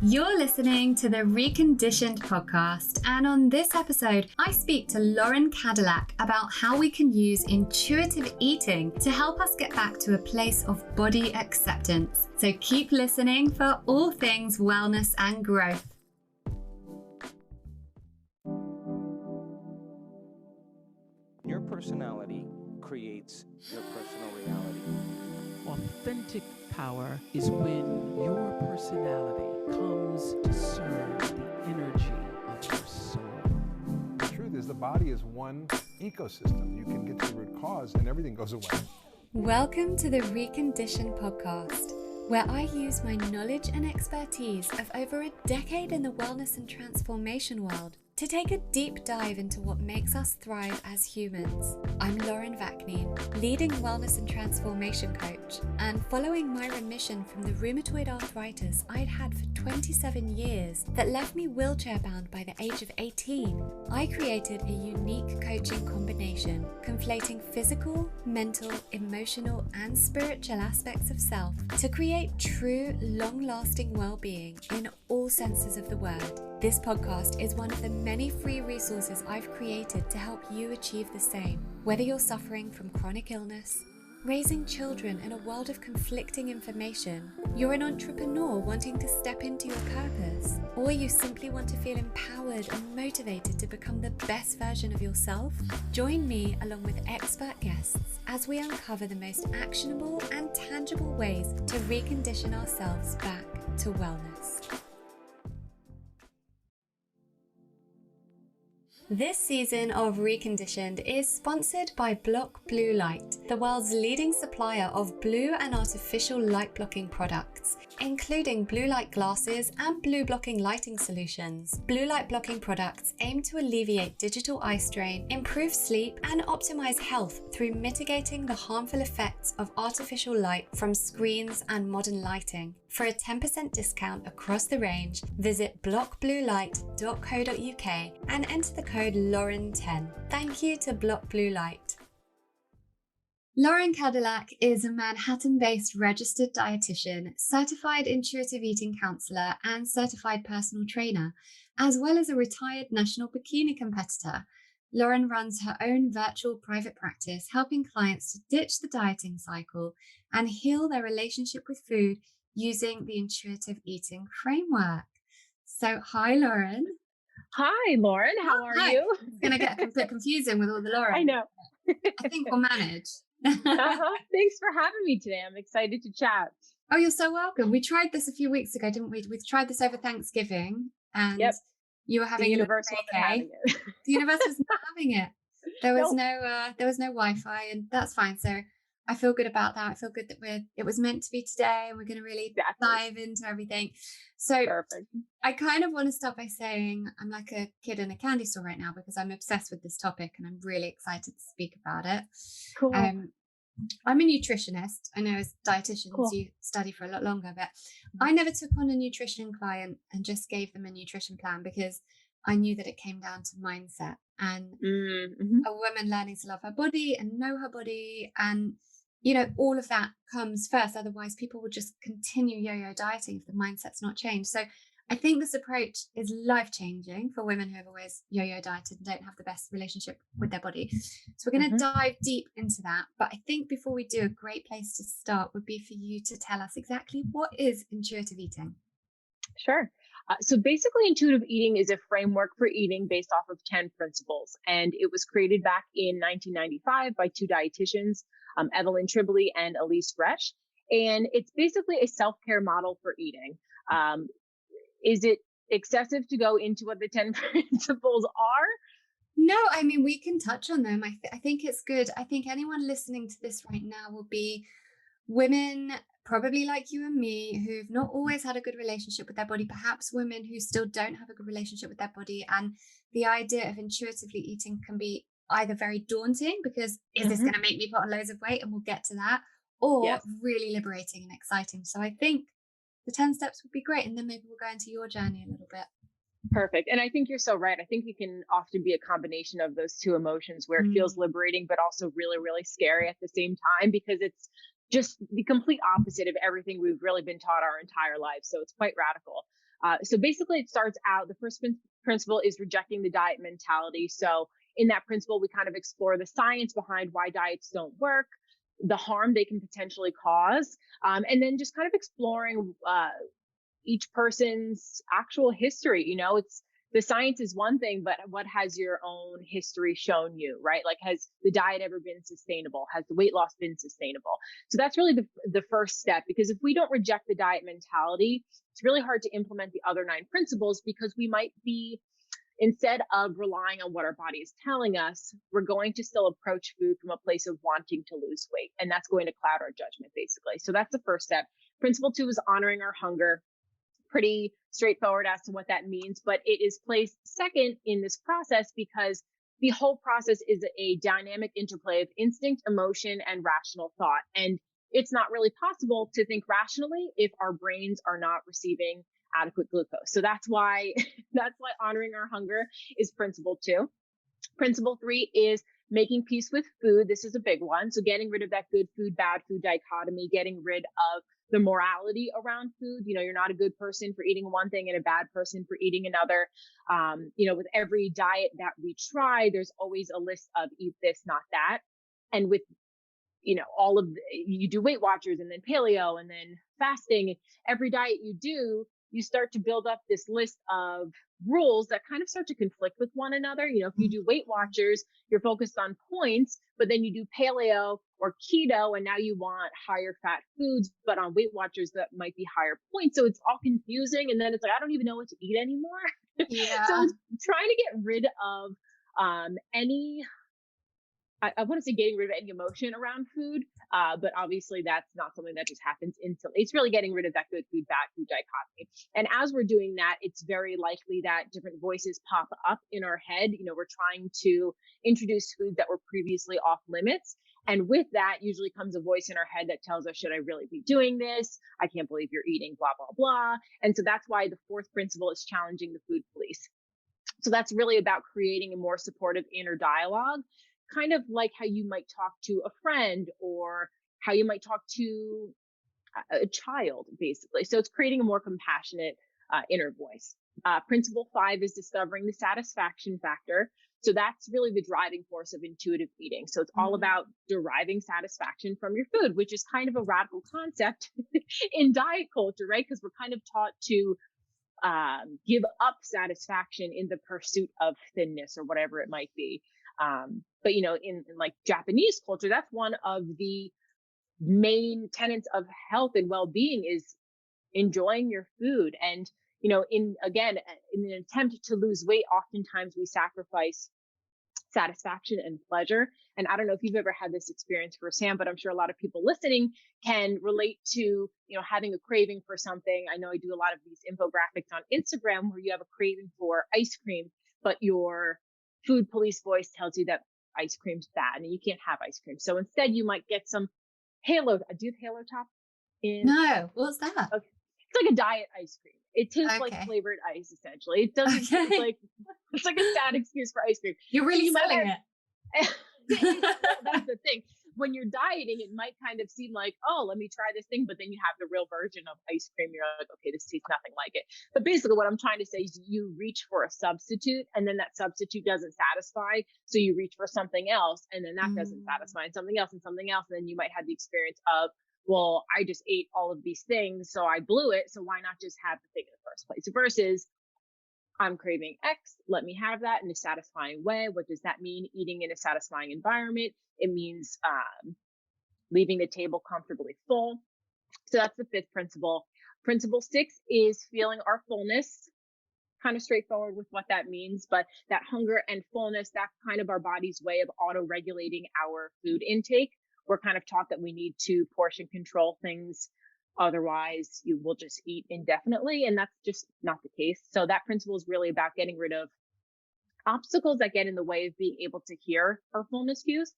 You're listening to the Reconditioned podcast, and on this episode, I speak to Lauren Cadillac about how we can use intuitive eating to help us get back to a place of body acceptance. So keep listening for all things wellness and growth. Your personality creates your personal reality. Authentic power is when your personality comes to serve the energy of your soul. The truth is the body is one ecosystem. You can get to the root cause and everything goes away. Welcome to the Reconditioned podcast, where I use my knowledge and expertise of over a decade in the wellness and transformation world to take a deep dive into what makes us thrive as humans. I'm Lauren Vaknine, leading wellness and transformation coach, and following my remission from the rheumatoid arthritis I'd had for 27 years that left me wheelchair-bound by the age of 18, I created a unique coaching combination, conflating physical, mental, emotional, and spiritual aspects of self to create true, long-lasting well-being in all senses of the word. This podcast is one of the many free resources I've created to help you achieve the same. Whether you're suffering from chronic illness, raising children in a world of conflicting information, you're an entrepreneur wanting to step into your purpose, or you simply want to feel empowered and motivated to become the best version of yourself, join me along with expert guests as we uncover the most actionable and tangible ways to recondition ourselves back to wellness. This season of Reconditioned is sponsored by Block Blue Light, the world's leading supplier of blue and artificial light blocking products, including blue light glasses and blue blocking lighting solutions. Blue light blocking products aim to alleviate digital eye strain, improve sleep, and optimize health through mitigating the harmful effects of artificial light from screens and modern lighting. For a 10% discount across the range, visit blockbluelight.co.uk and enter the code Lauren10. Thank you to Block Blue Light. Lauren Cadillac is a Manhattan-based registered dietitian, certified intuitive eating counselor, and certified personal trainer, as well as a retired national bikini competitor. Lauren runs her own virtual private practice, helping clients to ditch the dieting cycle and heal their relationship with food using the intuitive eating framework. So, hi, Lauren. Hi, Lauren. How are you? It's going to get a bit confusing with all the Lauren. I know. I think we'll manage. Thanks for having me today. I'm excited to chat. Oh, you're so welcome. We tried this a few weeks ago, didn't we? We tried this over Thanksgiving, and you were having the universe wasn't having it. The universe was not having it. There was no Wi-Fi, and that's fine. So I feel good about that. I feel good that it was meant to be today, and we're going to really dive into everything. So perfect. I kind of want to start by saying I'm like a kid in a candy store right now because I'm obsessed with this topic and I'm really excited to speak about it. Cool. I'm a nutritionist. I know as dietitians you study for a lot longer, but I never took on a nutrition client and just gave them a nutrition plan because I knew that it came down to mindset and a woman learning to love her body and know her body, and all of that comes first. Otherwise, people will just continue yo-yo dieting if the mindset's not changed. So I think this approach is life-changing for women who have always yo-yo dieted and don't have the best relationship with their body. So we're going to dive deep into that. But I think before we do, a great place to start would be for you to tell us exactly what is intuitive eating. Sure. So basically, intuitive eating is a framework for eating based off of 10 principles. And it was created back in 1995 by two dietitians, Evelyn Tribbley and Elise Resch. And it's basically a self-care model for eating. Is it excessive to go into what the 10 principles are? No, I mean, we can touch on them. I think it's good. I think anyone listening to this right now will be women probably like you and me who've not always had a good relationship with their body, perhaps women who still don't have a good relationship with their body. And the idea of intuitively eating can be either very daunting because is this going to make me put on loads of weight? And we'll get to that. Or really liberating and exciting. So I think the 10 steps would be great. And then maybe we'll go into your journey a little bit. Perfect. And I think you're so right. I think it can often be a combination of those two emotions where it feels liberating, but also really, really scary at the same time, because it's just the complete opposite of everything we've really been taught our entire lives. So it's quite radical. So basically, it starts out, the first principle is rejecting the diet mentality. So in that principle, we kind of explore the science behind why diets don't work, the harm they can potentially cause, and then just kind of exploring each person's actual history. You know, it's, the science is one thing, but what has your own history shown you, right? Like, has the diet ever been sustainable? Has the weight loss been sustainable? So that's really the first step, because if we don't reject the diet mentality, it's really hard to implement the other 9 principles, because we might be, instead of relying on what our body is telling us, we're going to still approach food from a place of wanting to lose weight. And that's going to cloud our judgment, basically. So that's the first step. Principle 2 is honoring our hunger. Pretty straightforward as to what that means, but it is placed second in this process because the whole process is a dynamic interplay of instinct, emotion, and rational thought. And it's not really possible to think rationally if our brains are not receiving adequate glucose. So that's why honoring our hunger is principle 2. Principle 3 is making peace with food. This is a big one. So getting rid of that good food, bad food dichotomy, getting rid of the morality around food. You know, you're not a good person for eating one thing and a bad person for eating another. You know, with every diet that we try, there's always a list of eat this, not that. And with, you know, you do Weight Watchers and then paleo and then fasting, every diet you do, you start to build up this list of rules that kind of start to conflict with one another. You know, if you do Weight Watchers, you're focused on points, but then you do paleo or keto, and now you want higher fat foods, but on Weight Watchers, that might be higher points. So it's all confusing. And then it's like, I don't even know what to eat anymore. Yeah. So it's trying to get rid of any, I want to say getting rid of any emotion around food, but obviously that's not something that just happens instantly. It's really getting rid of that good food, bad food dichotomy. And as we're doing that, it's very likely that different voices pop up in our head. You know, we're trying to introduce foods that were previously off limits. And with that usually comes a voice in our head that tells us, should I really be doing this? I can't believe you're eating blah, blah, blah. And so that's why the 4th principle is challenging the food police. So that's really about creating a more supportive inner dialogue, kind of like how you might talk to a friend or how you might talk to a child, basically. So it's creating a more compassionate inner voice. Principle 5 is discovering the satisfaction factor. So that's really the driving force of intuitive eating. So it's all about deriving satisfaction from your food, which is kind of a radical concept in diet culture, right? Because we're kind of taught to give up satisfaction in the pursuit of thinness or whatever it might be. But, you know, in like Japanese culture, that's one of the main tenets of health and well-being is enjoying your food. And, you know, in an attempt to lose weight, oftentimes we sacrifice satisfaction and pleasure. And I don't know if you've ever had this experience firsthand, but I'm sure a lot of people listening can relate to, you know, having a craving for something. I know I do a lot of these infographics on Instagram where you have a craving for ice cream, but your food police voice tells you that ice cream's bad and you can't have ice cream. So instead you might get some Halo. Do you have Halo Top in? No, what's that? Okay. It's like a diet ice cream. It tastes like Okay. flavored ice, essentially. It doesn't taste like, it's like a sad excuse for ice cream. You're really You might selling have- it. That's the thing. When you're dieting, it might kind of seem like, oh, let me try this thing, but then you have the real version of ice cream. You're like, okay, this tastes nothing like it. But basically what I'm trying to say is you reach for a substitute and then that substitute doesn't satisfy. So you reach for something else and then that doesn't satisfy, and something else and something else. And then you might have the experience of, well, I just ate all of these things, so I blew it. So why not just have the thing in the first place? Versus I'm craving X, let me have that in a satisfying way. What does that mean? Eating in a satisfying environment. It means leaving the table comfortably full. So that's the 5th principle. Principle 6 is feeling our fullness. Kind of straightforward with what that means, but that hunger and fullness, that's kind of our body's way of auto-regulating our food intake. We're kind of taught that we need to portion control things. Otherwise, you will just eat indefinitely. And that's just not the case. So that principle is really about getting rid of obstacles that get in the way of being able to hear our fullness cues.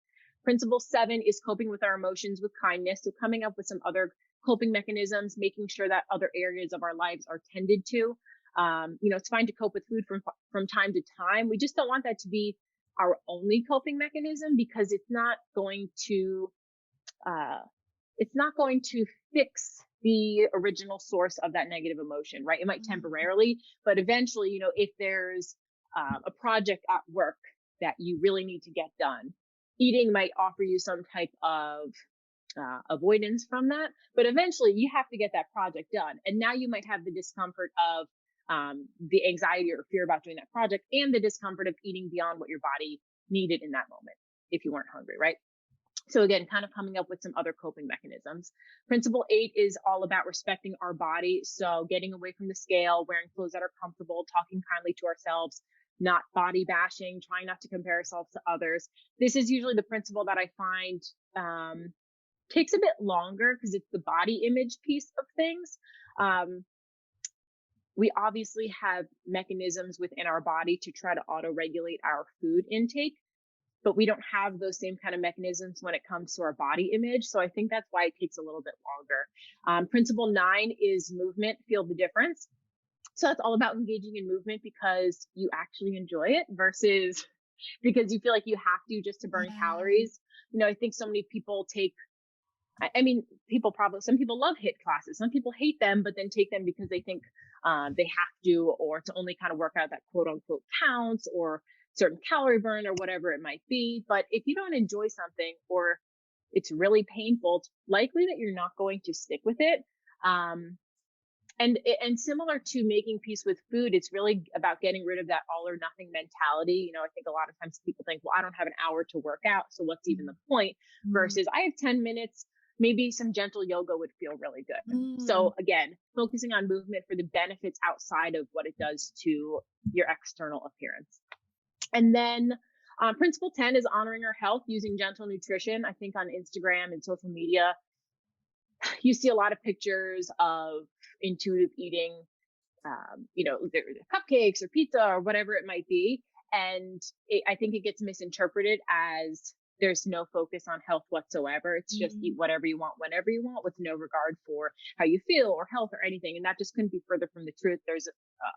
Principle 7 is coping with our emotions with kindness. So coming up with some other coping mechanisms, making sure that other areas of our lives are tended to. You know, it's fine to cope with food from time to time. We just don't want that to be our only coping mechanism, because it's not going to fix the original source of that negative emotion, right? It might temporarily, but eventually, you know, if there's a project at work that you really need to get done, eating might offer you some type of avoidance from that, but eventually you have to get that project done. And now you might have the discomfort of the anxiety or fear about doing that project, and the discomfort of eating beyond what your body needed in that moment if you weren't hungry, right? So again, kind of coming up with some other coping mechanisms. Principle 8 is all about respecting our body. So getting away from the scale, wearing clothes that are comfortable, talking kindly to ourselves, not body bashing, trying not to compare ourselves to others. This is usually the principle that I find takes a bit longer because it's the body image piece of things. We obviously have mechanisms within our body to try to auto-regulate our food intake, but we don't have those same kind of mechanisms when it comes to our body image. So I think that's why it takes a little bit longer. Principle 9 is movement, feel the difference. So that's all about engaging in movement because you actually enjoy it versus because you feel like you have to just to burn calories. You know, I think so many people take, I mean, some people love HIIT classes. Some people hate them, but then take them because they think they have to, or to only kind of work out that quote unquote counts or certain calorie burn or whatever it might be. But if you don't enjoy something or it's really painful, it's likely that you're not going to stick with it. And similar to making peace with food, it's really about getting rid of that all or nothing mentality. You know, I think a lot of times people think, well, I don't have an hour to work out, so what's even the point? Versus I have 10 minutes, maybe some gentle yoga would feel really good. So again, focusing on movement for the benefits outside of what it does to your external appearance. And then principle 10 is honoring our health using gentle nutrition. I think on Instagram and social media, you see a lot of pictures of intuitive eating, you know, cupcakes or pizza or whatever it might be. And I think it gets misinterpreted as there's no focus on health whatsoever. It's just eat whatever you want, whenever you want, with no regard for how you feel or health or anything. And that just couldn't be further from the truth. There's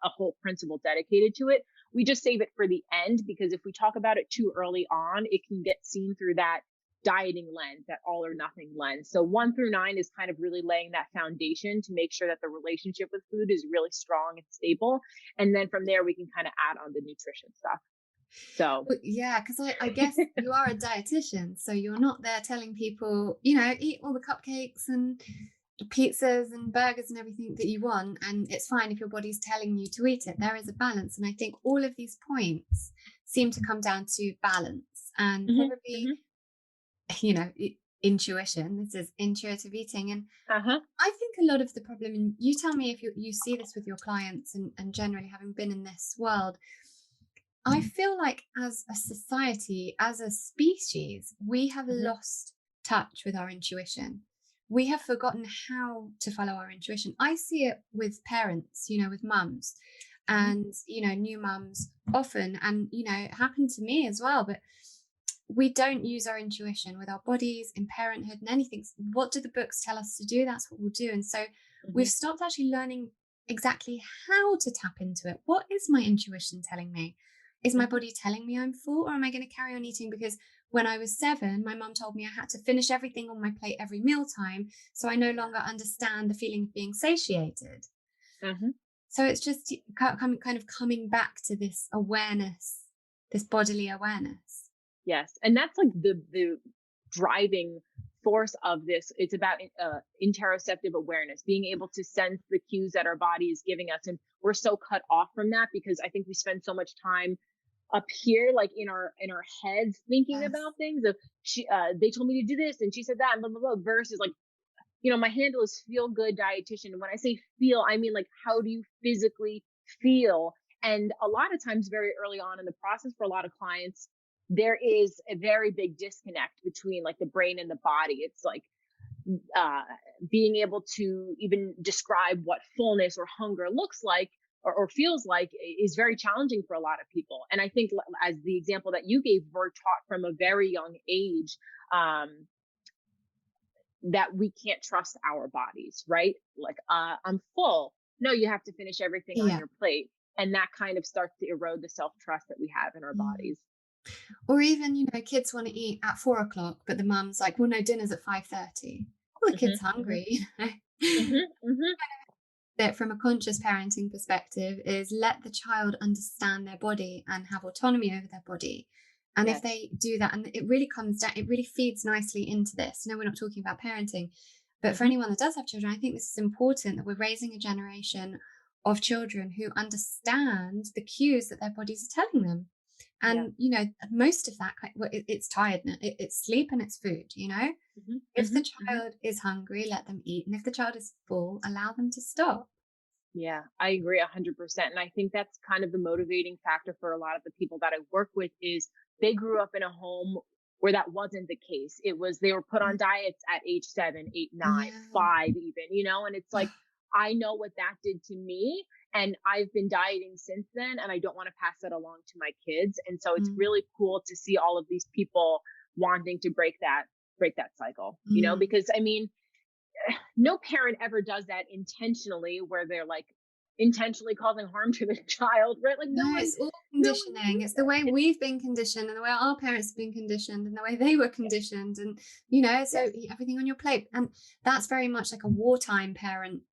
a whole principle dedicated to it. We just save it for the end because if we talk about it too early on, it can get seen through that dieting lens, that all or nothing lens. So 1 through 9 is kind of really laying that foundation to make sure that the relationship with food is really strong and stable. And then from there, we can kind of add on the nutrition stuff. So yeah, because I guess you are a dietitian, so you're not there telling people, you know, eat all the cupcakes and pizzas and burgers and everything that you want, and it's fine if your body's telling you to eat it. There is a balance, and I think all of these points seem to come down to balance and probably you know, intuition. This is intuitive eating. And I think a lot of the problem, and you tell me if you see this with your clients and generally having been in this world, I feel like as a society, as a species, we have lost touch with our intuition. We have forgotten how to follow our intuition. I see it with parents, you know, with mums and, you know, new mums often. And, you know, it happened to me as well. But we don't use our intuition with our bodies in parenthood and anything. What do the books tell us to do? That's what we'll do. And so we've stopped actually learning exactly how to tap into it. What is my intuition telling me? Is my body telling me I'm full, or am I going to carry on eating because when I was 7, my mum told me I had to finish everything on my plate every mealtime, so I no longer understand the feeling of being satiated. So it's just kind of coming back to this awareness, this bodily awareness. Yes. And that's like the driving force of this. It's about interoceptive awareness, being able to sense the cues that our body is giving us. And we're so cut off from that because I think we spend so much time up here, like in our heads, thinking about things of they told me to do this and she said that and blah, blah, blah, versus like, you know, my handle is Feel Good Dietitian. And when I say feel, I mean, like, how do you physically feel? And a lot of times very early on in the process for a lot of clients, there is a very big disconnect between like the brain and the body. It's like being able to even describe what fullness or hunger looks like or feels like is very challenging for a lot of people. And I think as the example that you gave, we're taught from a very young age that we can't trust our bodies, right? Like, I'm full. No, you have to finish everything on your plate. And that kind of starts to erode the self-trust that we have in our bodies. Or even, you know, kids want to eat at 4 o'clock, but the mum's like, well, no, dinner's at 5:30. Well, the kid's hungry. That from a conscious parenting perspective is let the child understand their body and have autonomy over their body. And if they do that, and it really comes down, it really feeds nicely into this. No, we're not talking about parenting, but for anyone that does have children, I think this is important, that we're raising a generation of children who understand the cues that their bodies are telling them. And, you know, most of that, it's tiredness, it's sleep and it's food, you know? If the child is hungry, let them eat. And if the child is full, allow them to stop. Yeah, I agree 100%. And I think that's kind of the motivating factor for a lot of the people that I work with is they grew up in a home where that wasn't the case. It was, they were put on diets at age 7, 8, 9, 5 even, you know, and it's like, I know what that did to me. And I've been dieting since then, and I don't want to pass that along to my kids. And so it's really cool to see all of these people wanting to break that cycle, you know, because I mean, no parent ever does that intentionally, where they're like intentionally causing harm to the child, right? Like no, it's all conditioning. It's the way we've been conditioned and the way our parents have been conditioned and the way they were conditioned. And, you know, so everything on your plate. And that's very much like a wartime parent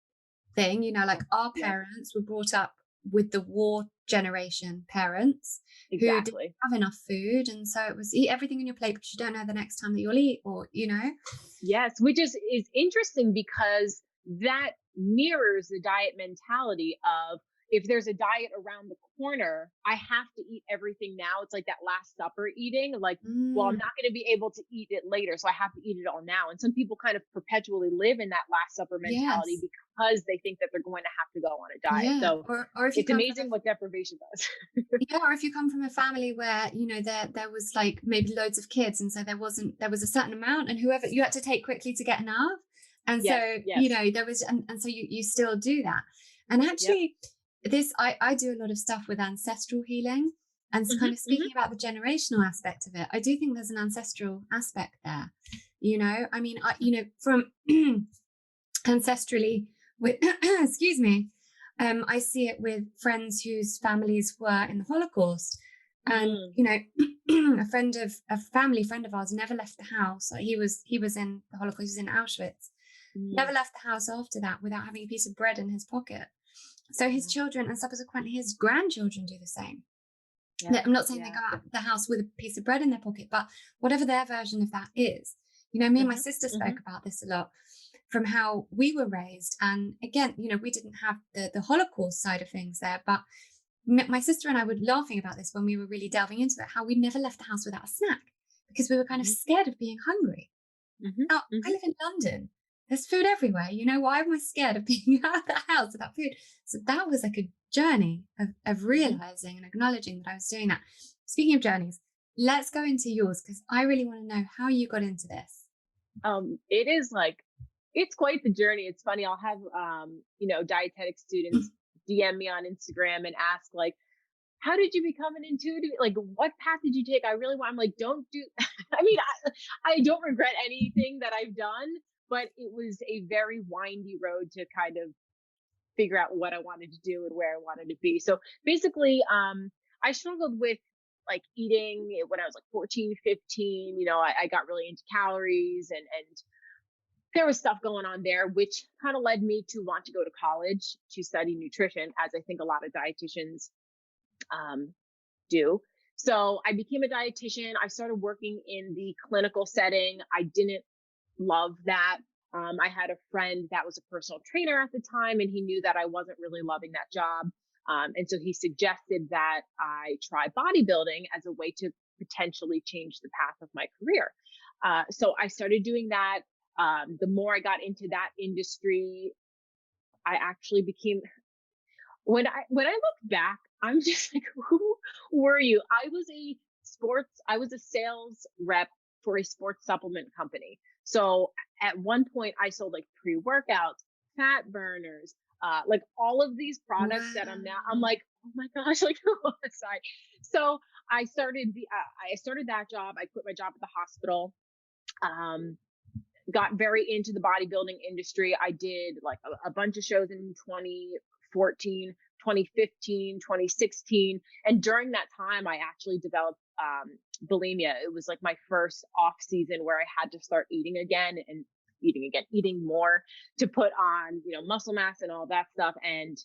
thing, you know, like our parents were brought up with the war generation parents who didn't have enough food, and so it was eat everything on your plate, but you don't know the next time that you'll eat, or you know. Yes, which is interesting because that mirrors the diet mentality of, if there's a diet around the corner, I have to eat everything now. It's like that Last Supper eating, like, well, I'm not going to be able to eat it later, so I have to eat it all now. And some people kind of perpetually live in that Last Supper mentality because they think that they're going to have to go on a diet. So or if it's amazing what deprivation does. Or if you come from a family where, you know, there was like maybe loads of kids, and so there was a certain amount, and whoever you had to take quickly to get enough. And so, you know, there was, and so you still do that. And actually, I do a lot of stuff with ancestral healing, and kind of speaking about the generational aspect of it. I do think there's an ancestral aspect there. You know, I mean, you know, from ancestrally with, excuse me, I see it with friends whose families were in the Holocaust. And, you know, a family friend of ours never left the house. He was in the Holocaust, he was in Auschwitz, never left the house after that without having a piece of bread in his pocket. So his children and subsequently his grandchildren do the same. I'm not saying they go out of the house with a piece of bread in their pocket, but whatever their version of that is. You know, me and my sister spoke about this a lot, from how we were raised. And again, you know, we didn't have the Holocaust side of things there, but my sister and I were laughing about this when we were really delving into it, how we never left the house without a snack because we were kind of scared of being hungry. Now, I live in London. There's food everywhere. You know, why am I scared of being out of the house without food? So that was like a journey of realizing and acknowledging that I was doing that. Speaking of journeys, let's go into yours, because I really want to know how you got into this. It is like, it's quite the journey. It's funny. I'll have, you know, dietetic students DM me on Instagram and ask, like, how did you become an intuitive? Like, what path did you take? I'm like, don't do, I mean, I don't regret anything that I've done, but it was a very windy road to kind of figure out what I wanted to do and where I wanted to be. So basically, I struggled with like eating when I was like 14, 15, you know, I got really into calories and there was stuff going on there, which kind of led me to want to go to college to study nutrition, as I think a lot of dietitians do. So I became a dietitian. I started working in the clinical setting. I didn't love that. I had a friend that was a personal trainer at the time, and he knew that I wasn't really loving that job. And so he suggested that I try bodybuilding as a way to potentially change the path of my career. So I started doing that. The more I got into that industry, I actually became, when I look back, I'm just like, who were you? I was a sales rep for a sports supplement company. So at one point I sold like pre-workouts, fat burners, like all of these products that I'm like, oh my gosh, like who was I? So I started that job. I quit my job at the hospital. Got very into the bodybuilding industry. I did like a bunch of shows in 2014, 2015, 2016. And during that time, I actually developed bulimia. It was like my first off season where I had to start eating again. And eating again, eating more to put on, muscle mass and all that stuff. And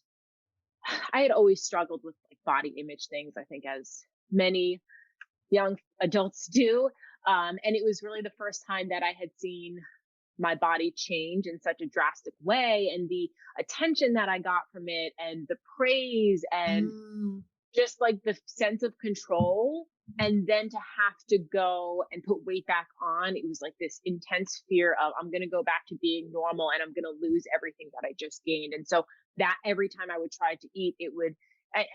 I had always struggled with like body image things, I think, as many young adults do. And it was really the first time that I had seen my body change in such a drastic way, and the attention that I got from it, and the praise, and just like the sense of control. And then to have to go and put weight back on, it was like this intense fear of, I'm going to go back to being normal and I'm going to lose everything that I just gained. And so that every time I would try to eat, it would I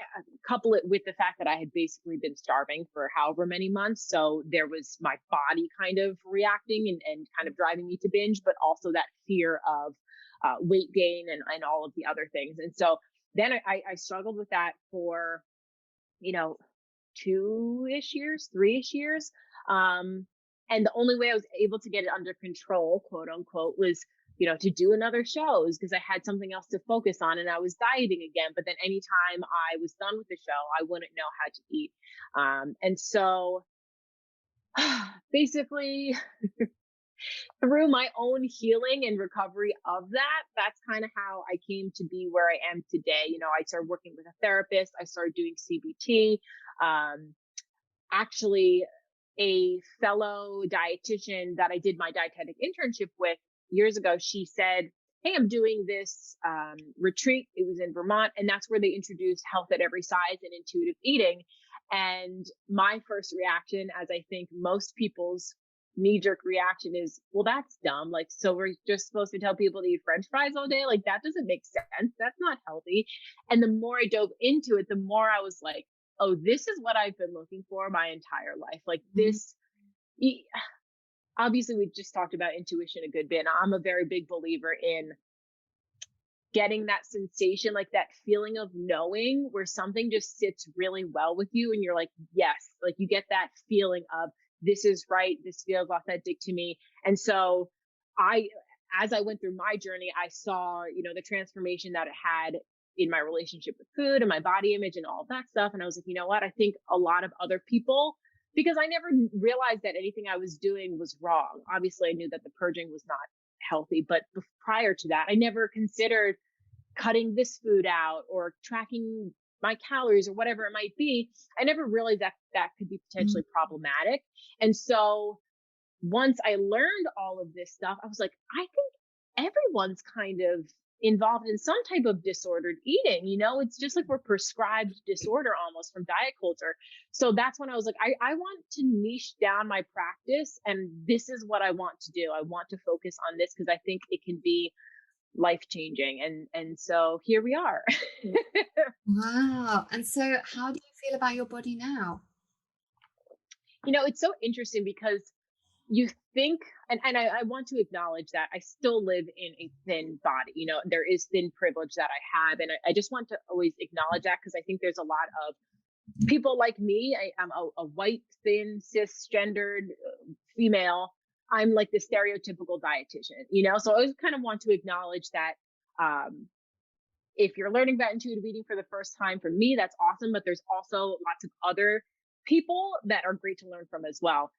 couple it with the fact that I had basically been starving for however many months. So there was my body kind of reacting and kind of driving me to binge, but also that fear of weight gain and all of the other things. And so then I struggled with that for, 2-ish years, 3-ish years. And the only way I was able to get it under control, quote unquote, was to do another shows, because I had something else to focus on, and I was dieting again. But then anytime I was done with the show, I wouldn't know how to eat. And so basically through my own healing and recovery of that, that's kind of how I came to be where I am today. I started working with a therapist. I started doing CBT. Actually, a fellow dietitian that I did my dietetic internship with years ago, she said, hey, I'm doing this retreat. It was in Vermont, and that's where they introduced health at every size and intuitive eating. And my first reaction, as I think most people's knee-jerk reaction, is, well, that's dumb. Like, so we're just supposed to tell people to eat French fries all day? Like, that doesn't make sense. That's not healthy. And the more I dove into it, the more I was like, oh, this is what I've been looking for my entire life. Like this, obviously we just talked about intuition a good bit. I'm a very big believer in getting that sensation, like that feeling of knowing where something just sits really well with you. And you're like, yes, like you get that feeling of, this is right. This feels authentic to me. And so as I went through my journey, I saw, the transformation that it had in my relationship with food and my body image and all of that stuff. And I was like, you know what? I think a lot of other people, because I never realized that anything I was doing was wrong. Obviously, I knew that the purging was not healthy, but prior to that, I never considered cutting this food out or tracking my calories or whatever it might be. I never realized that that could be potentially problematic. And so once I learned all of this stuff, I was like, I think everyone's kind of involved in some type of disordered eating. It's just like we're prescribed disorder almost from diet culture. So that's when I was like, I want to niche down my practice, and this is what I want to do. I want to focus on this because I think it can be life-changing. And so here we are. Wow. And so how do you feel about your body now? It's so interesting because you think, and I want to acknowledge that I still live in a thin body. There is thin privilege that I have. And I just want to always acknowledge that, because I think there's a lot of people like me. I'm a white, thin, cisgendered female. I'm like the stereotypical dietitian, so I always kind of want to acknowledge that if you're learning about intuitive eating for the first time, for me, that's awesome. But there's also lots of other people that are great to learn from as well.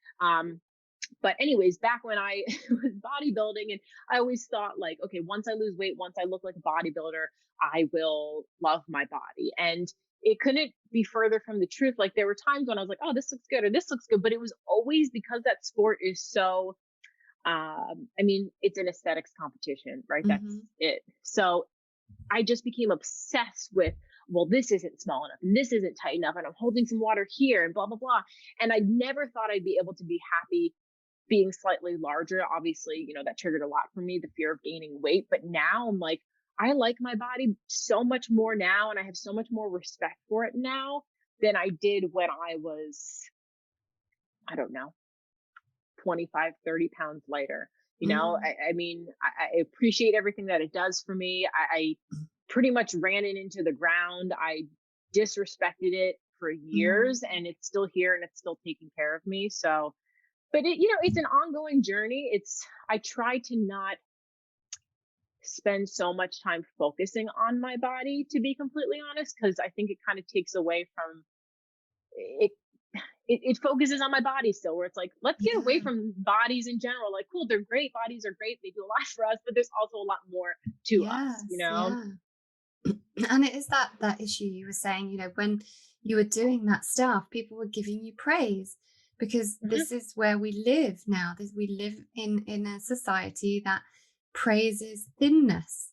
But anyways, back when I was bodybuilding, and I always thought like, okay, once I lose weight, once I look like a bodybuilder, I will love my body. And it couldn't be further from the truth. Like there were times when I was like, oh, this looks good or this looks good. But it was always because that sport is so, it's an aesthetics competition, right? That's it. So I just became obsessed with, well, this isn't small enough and this isn't tight enough, and I'm holding some water here and blah, blah, blah. And I never thought I'd be able to be happy being slightly larger. Obviously, that triggered a lot for me, the fear of gaining weight. But now I'm like, I like my body so much more now, and I have so much more respect for it now than I did when I was, I don't know, 25, 30 pounds lighter. I appreciate everything that it does for me. I pretty much ran it into the ground. I disrespected it for years, and it's still here and it's still taking care of me. So, but it's an ongoing journey. I try to not spend so much time focusing on my body, to be completely honest, because I think it kind of takes away from it. it focuses on my body still, where it's like, let's get away from bodies in general. Like, cool, they're great. Bodies are great. They do a lot for us, but there's also a lot more to us, you know? Yeah. And it is that issue you were saying, you know, when you were doing that stuff, people were giving you praise, because this is where we live now. We live in a society that praises thinness.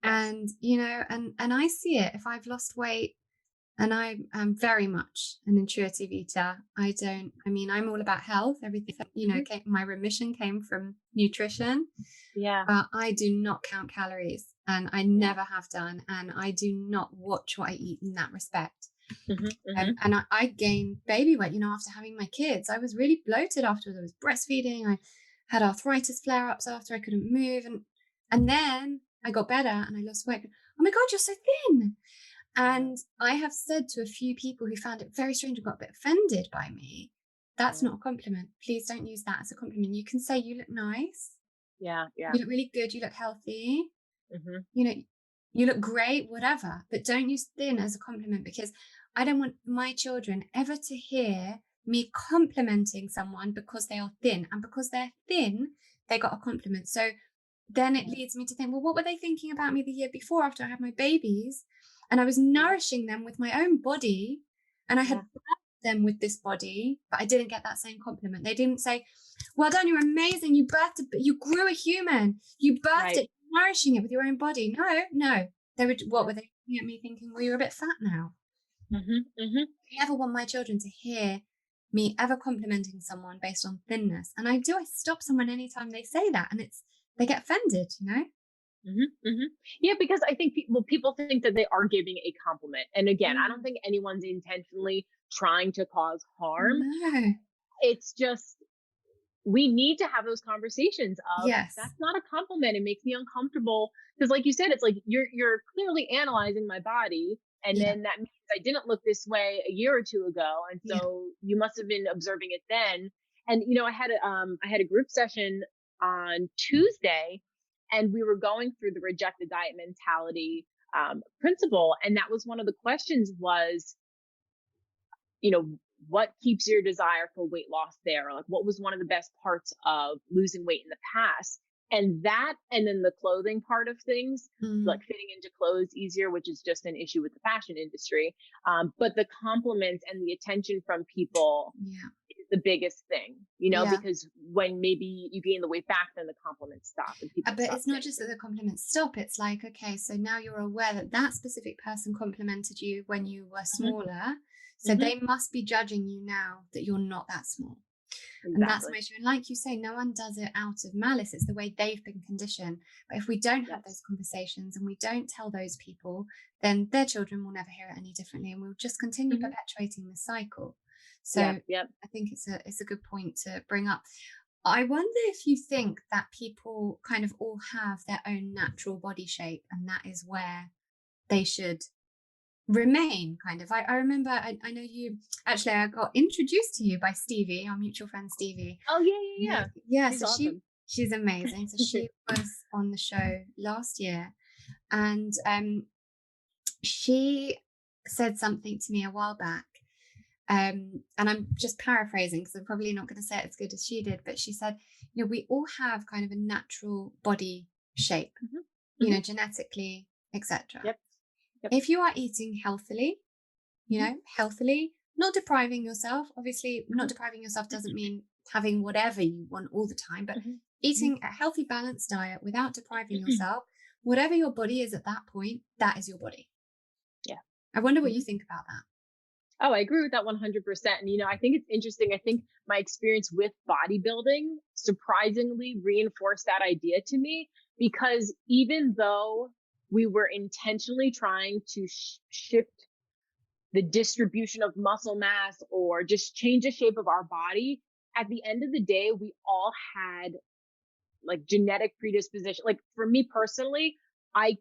And, you know, and I see it. If I've lost weight, and I am very much an intuitive eater. I'm all about health. Everything, you know, my remission came from nutrition. Yeah. I do not count calories, and I never have done. And I do not watch what I eat in that respect. And I gained baby weight, you know, after having my kids. I was really bloated after I was breastfeeding. I had arthritis flare-ups after I couldn't move. And then I got better and I lost weight. Oh my God, you're so thin. And I have said to a few people who found it very strange and got a bit offended by me, that's not a compliment. Please don't use that as a compliment. You can say you look nice. Yeah. You look really good. You look healthy. You know, you look great, whatever. But don't use thin as a compliment, because I don't want my children ever to hear me complimenting someone because they are thin. And because they're thin, they got a compliment. So then it leads me to think, well, what were they thinking about me the year before after I had my babies? And I was nourishing them with my own body, and I had birthed them with this body, but I didn't get that same compliment. They didn't say, well done, you're amazing. You grew a human. You birthed it, nourishing it with your own body. No. What were they looking at me thinking? Well, you're a bit fat now. I never want my children to hear me ever complimenting someone based on thinness. And I stop someone anytime they say that, and they get offended, you know? Yeah, because I think people think that they are giving a compliment. And again, I don't think anyone's intentionally trying to cause harm. No. It's just, we need to have those conversations of, that's not a compliment. It makes me uncomfortable. Because like you said, it's like, you're clearly analyzing my body. And then that means I didn't look this way a year or two ago. And so you must have been observing it then. And, you know, I had a group session on Tuesday, and we were going through the rejected diet mentality principle. And that was one of the questions was, you know, what keeps your desire for weight loss there? Like, what was one of the best parts of losing weight in the past? And then the clothing part of things, like fitting into clothes easier, which is just an issue with the fashion industry. But the compliments and the attention from people is the biggest thing, you know, because when maybe you gain the weight back, then the compliments stop. And people but it's not just that the compliments stop. It's like, okay, so now you're aware that specific person complimented you when you were smaller. So they must be judging you now that you're not that small. Exactly. And that's my issue. And like you say, no one does it out of malice. It's the way they've been conditioned. But if we don't have those conversations and we don't tell those people, then their children will never hear it any differently, and we'll just continue perpetuating the cycle. So I think it's a good point to bring up. I wonder if you think that people kind of all have their own natural body shape, and that is where they should remain, kind of. I remember, I know you, actually, I got introduced to you by Stevie, our mutual friend Stevie. Oh, yeah. She's so awesome. She's amazing. So she was on the show last year, and she said something to me a while back, and I'm just paraphrasing because I'm probably not going to say it as good as she did, but she said, you know, we all have kind of a natural body shape, you know, genetically, etc. Yep. If you are eating healthily, you know, not depriving yourself. Obviously, not depriving yourself doesn't mean having whatever you want all the time, but eating a healthy, balanced diet without depriving yourself, whatever your body is at that point, that is your body. Yeah. I wonder what you think about that. Oh, I agree with that 100%. And, you know, I think it's interesting. I think my experience with bodybuilding surprisingly reinforced that idea to me, because even though we were intentionally trying to shift the distribution of muscle mass or just change the shape of our body, at the end of the day, we all had like genetic predisposition. Like for me personally, I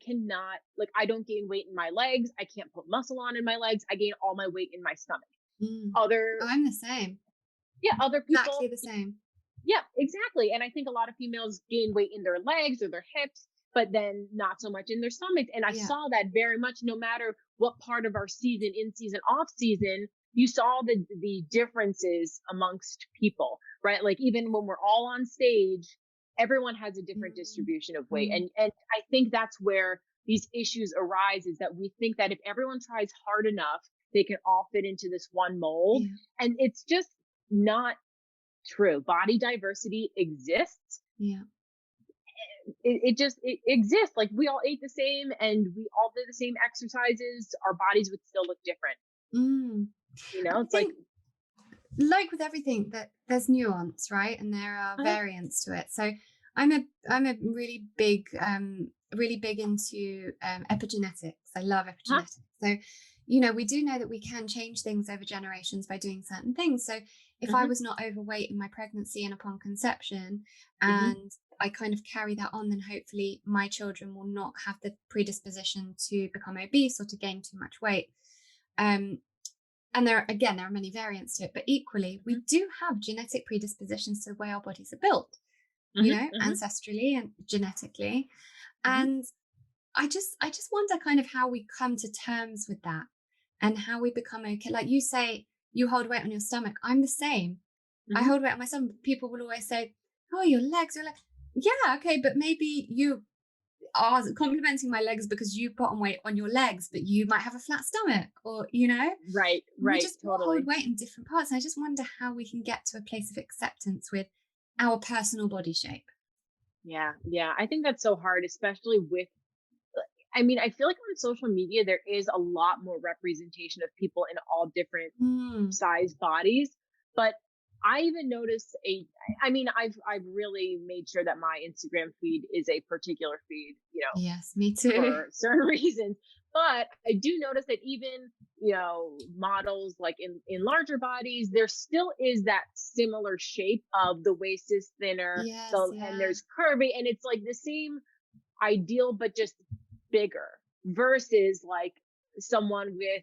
don't gain weight in my legs. I can't put muscle on in my legs. I gain all my weight in my stomach. I'm the same. Yeah, other people. Exactly the same. Yeah, exactly. And I think a lot of females gain weight in their legs or their hips, but then not so much in their stomachs. And I saw that very much, no matter what part of our season, in season, off season, you saw the differences amongst people, right? Like even when we're all on stage, everyone has a different distribution of weight. And I think that's where these issues arise, is that we think that if everyone tries hard enough, they can all fit into this one mold. Yeah. And it's just not true. Body diversity exists. Yeah. It exists. Like we all ate the same and we all did the same exercises. Our bodies would still look different. You know, it's like with everything, that there's nuance, right? And there are variants to it. So I'm a really big into epigenetics. I love epigenetics. So, you know, we do know that we can change things over generations by doing certain things. So if I was not overweight in my pregnancy and upon conception, and I kind of carry that on, then hopefully my children will not have the predisposition to become obese or to gain too much weight. And there are many variants to it, but equally, we do have genetic predispositions to the way our bodies are built, you know, ancestrally and genetically. And I just wonder kind of how we come to terms with that and how we become okay. Like you say, you hold weight on your stomach. I'm the same. I hold weight on my stomach. People will always say, oh, your legs. Yeah, okay, but maybe you are complimenting my legs because you put on weight on your legs, but you might have a flat stomach, or, you know, right. we just hold weight in different parts. And I just wonder how we can get to a place of acceptance with our personal body shape. Yeah. I think that's so hard, especially with, I mean, I feel like on social media, there is a lot more representation of people in all different size bodies, but I even noticed I've really made sure that my Instagram feed is a particular feed, you know. Yes, me too. For certain reasons. But I do notice that even, you know, models like in larger bodies, there still is that similar shape of the waist is thinner. Yes, and there's curvy, and it's like the same ideal, but just bigger, versus like someone with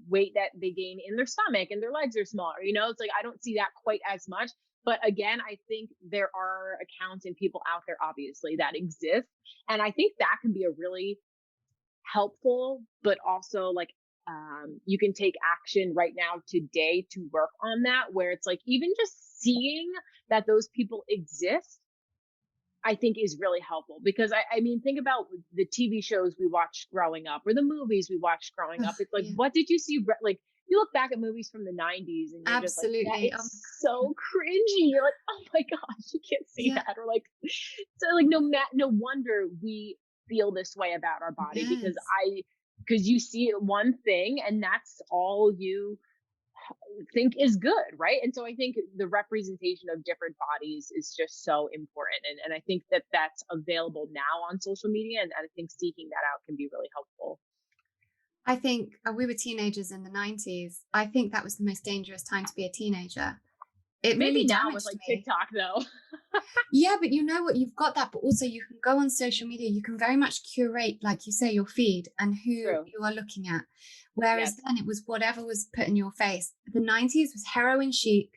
weight that they gain in their stomach and their legs are smaller. You know, it's like I don't see that quite as much. But again, I think there are accounts and people out there, obviously, that exist. And I think that can be a really helpful, but also like you can take action right now today to work on that, where it's like even just seeing that those people exist, I think is really helpful. Because I mean, think about the TV shows we watched growing up or the movies we watched growing up. It's like, what did you see? Like, you look back at movies from the 90s and you're absolutely just like, it's so cringy. You're like, oh my gosh, you can't see that. Or like, so like, no wonder we feel this way about our body, because you see one thing and that's all you think is good, right? And so I think the representation of different bodies is just so important, and I think that that's available now on social media, and I think seeking that out can be really helpful. I think we were teenagers in the 90s. I think that was the most dangerous time to be a teenager. It Maybe really now damaged with like me. TikTok though. Yeah, but you know what? You've got that, but also you can go on social media. You can very much curate, like you say, your feed and who you are looking at. Whereas then it was whatever was put in your face. The 90s was heroin chic,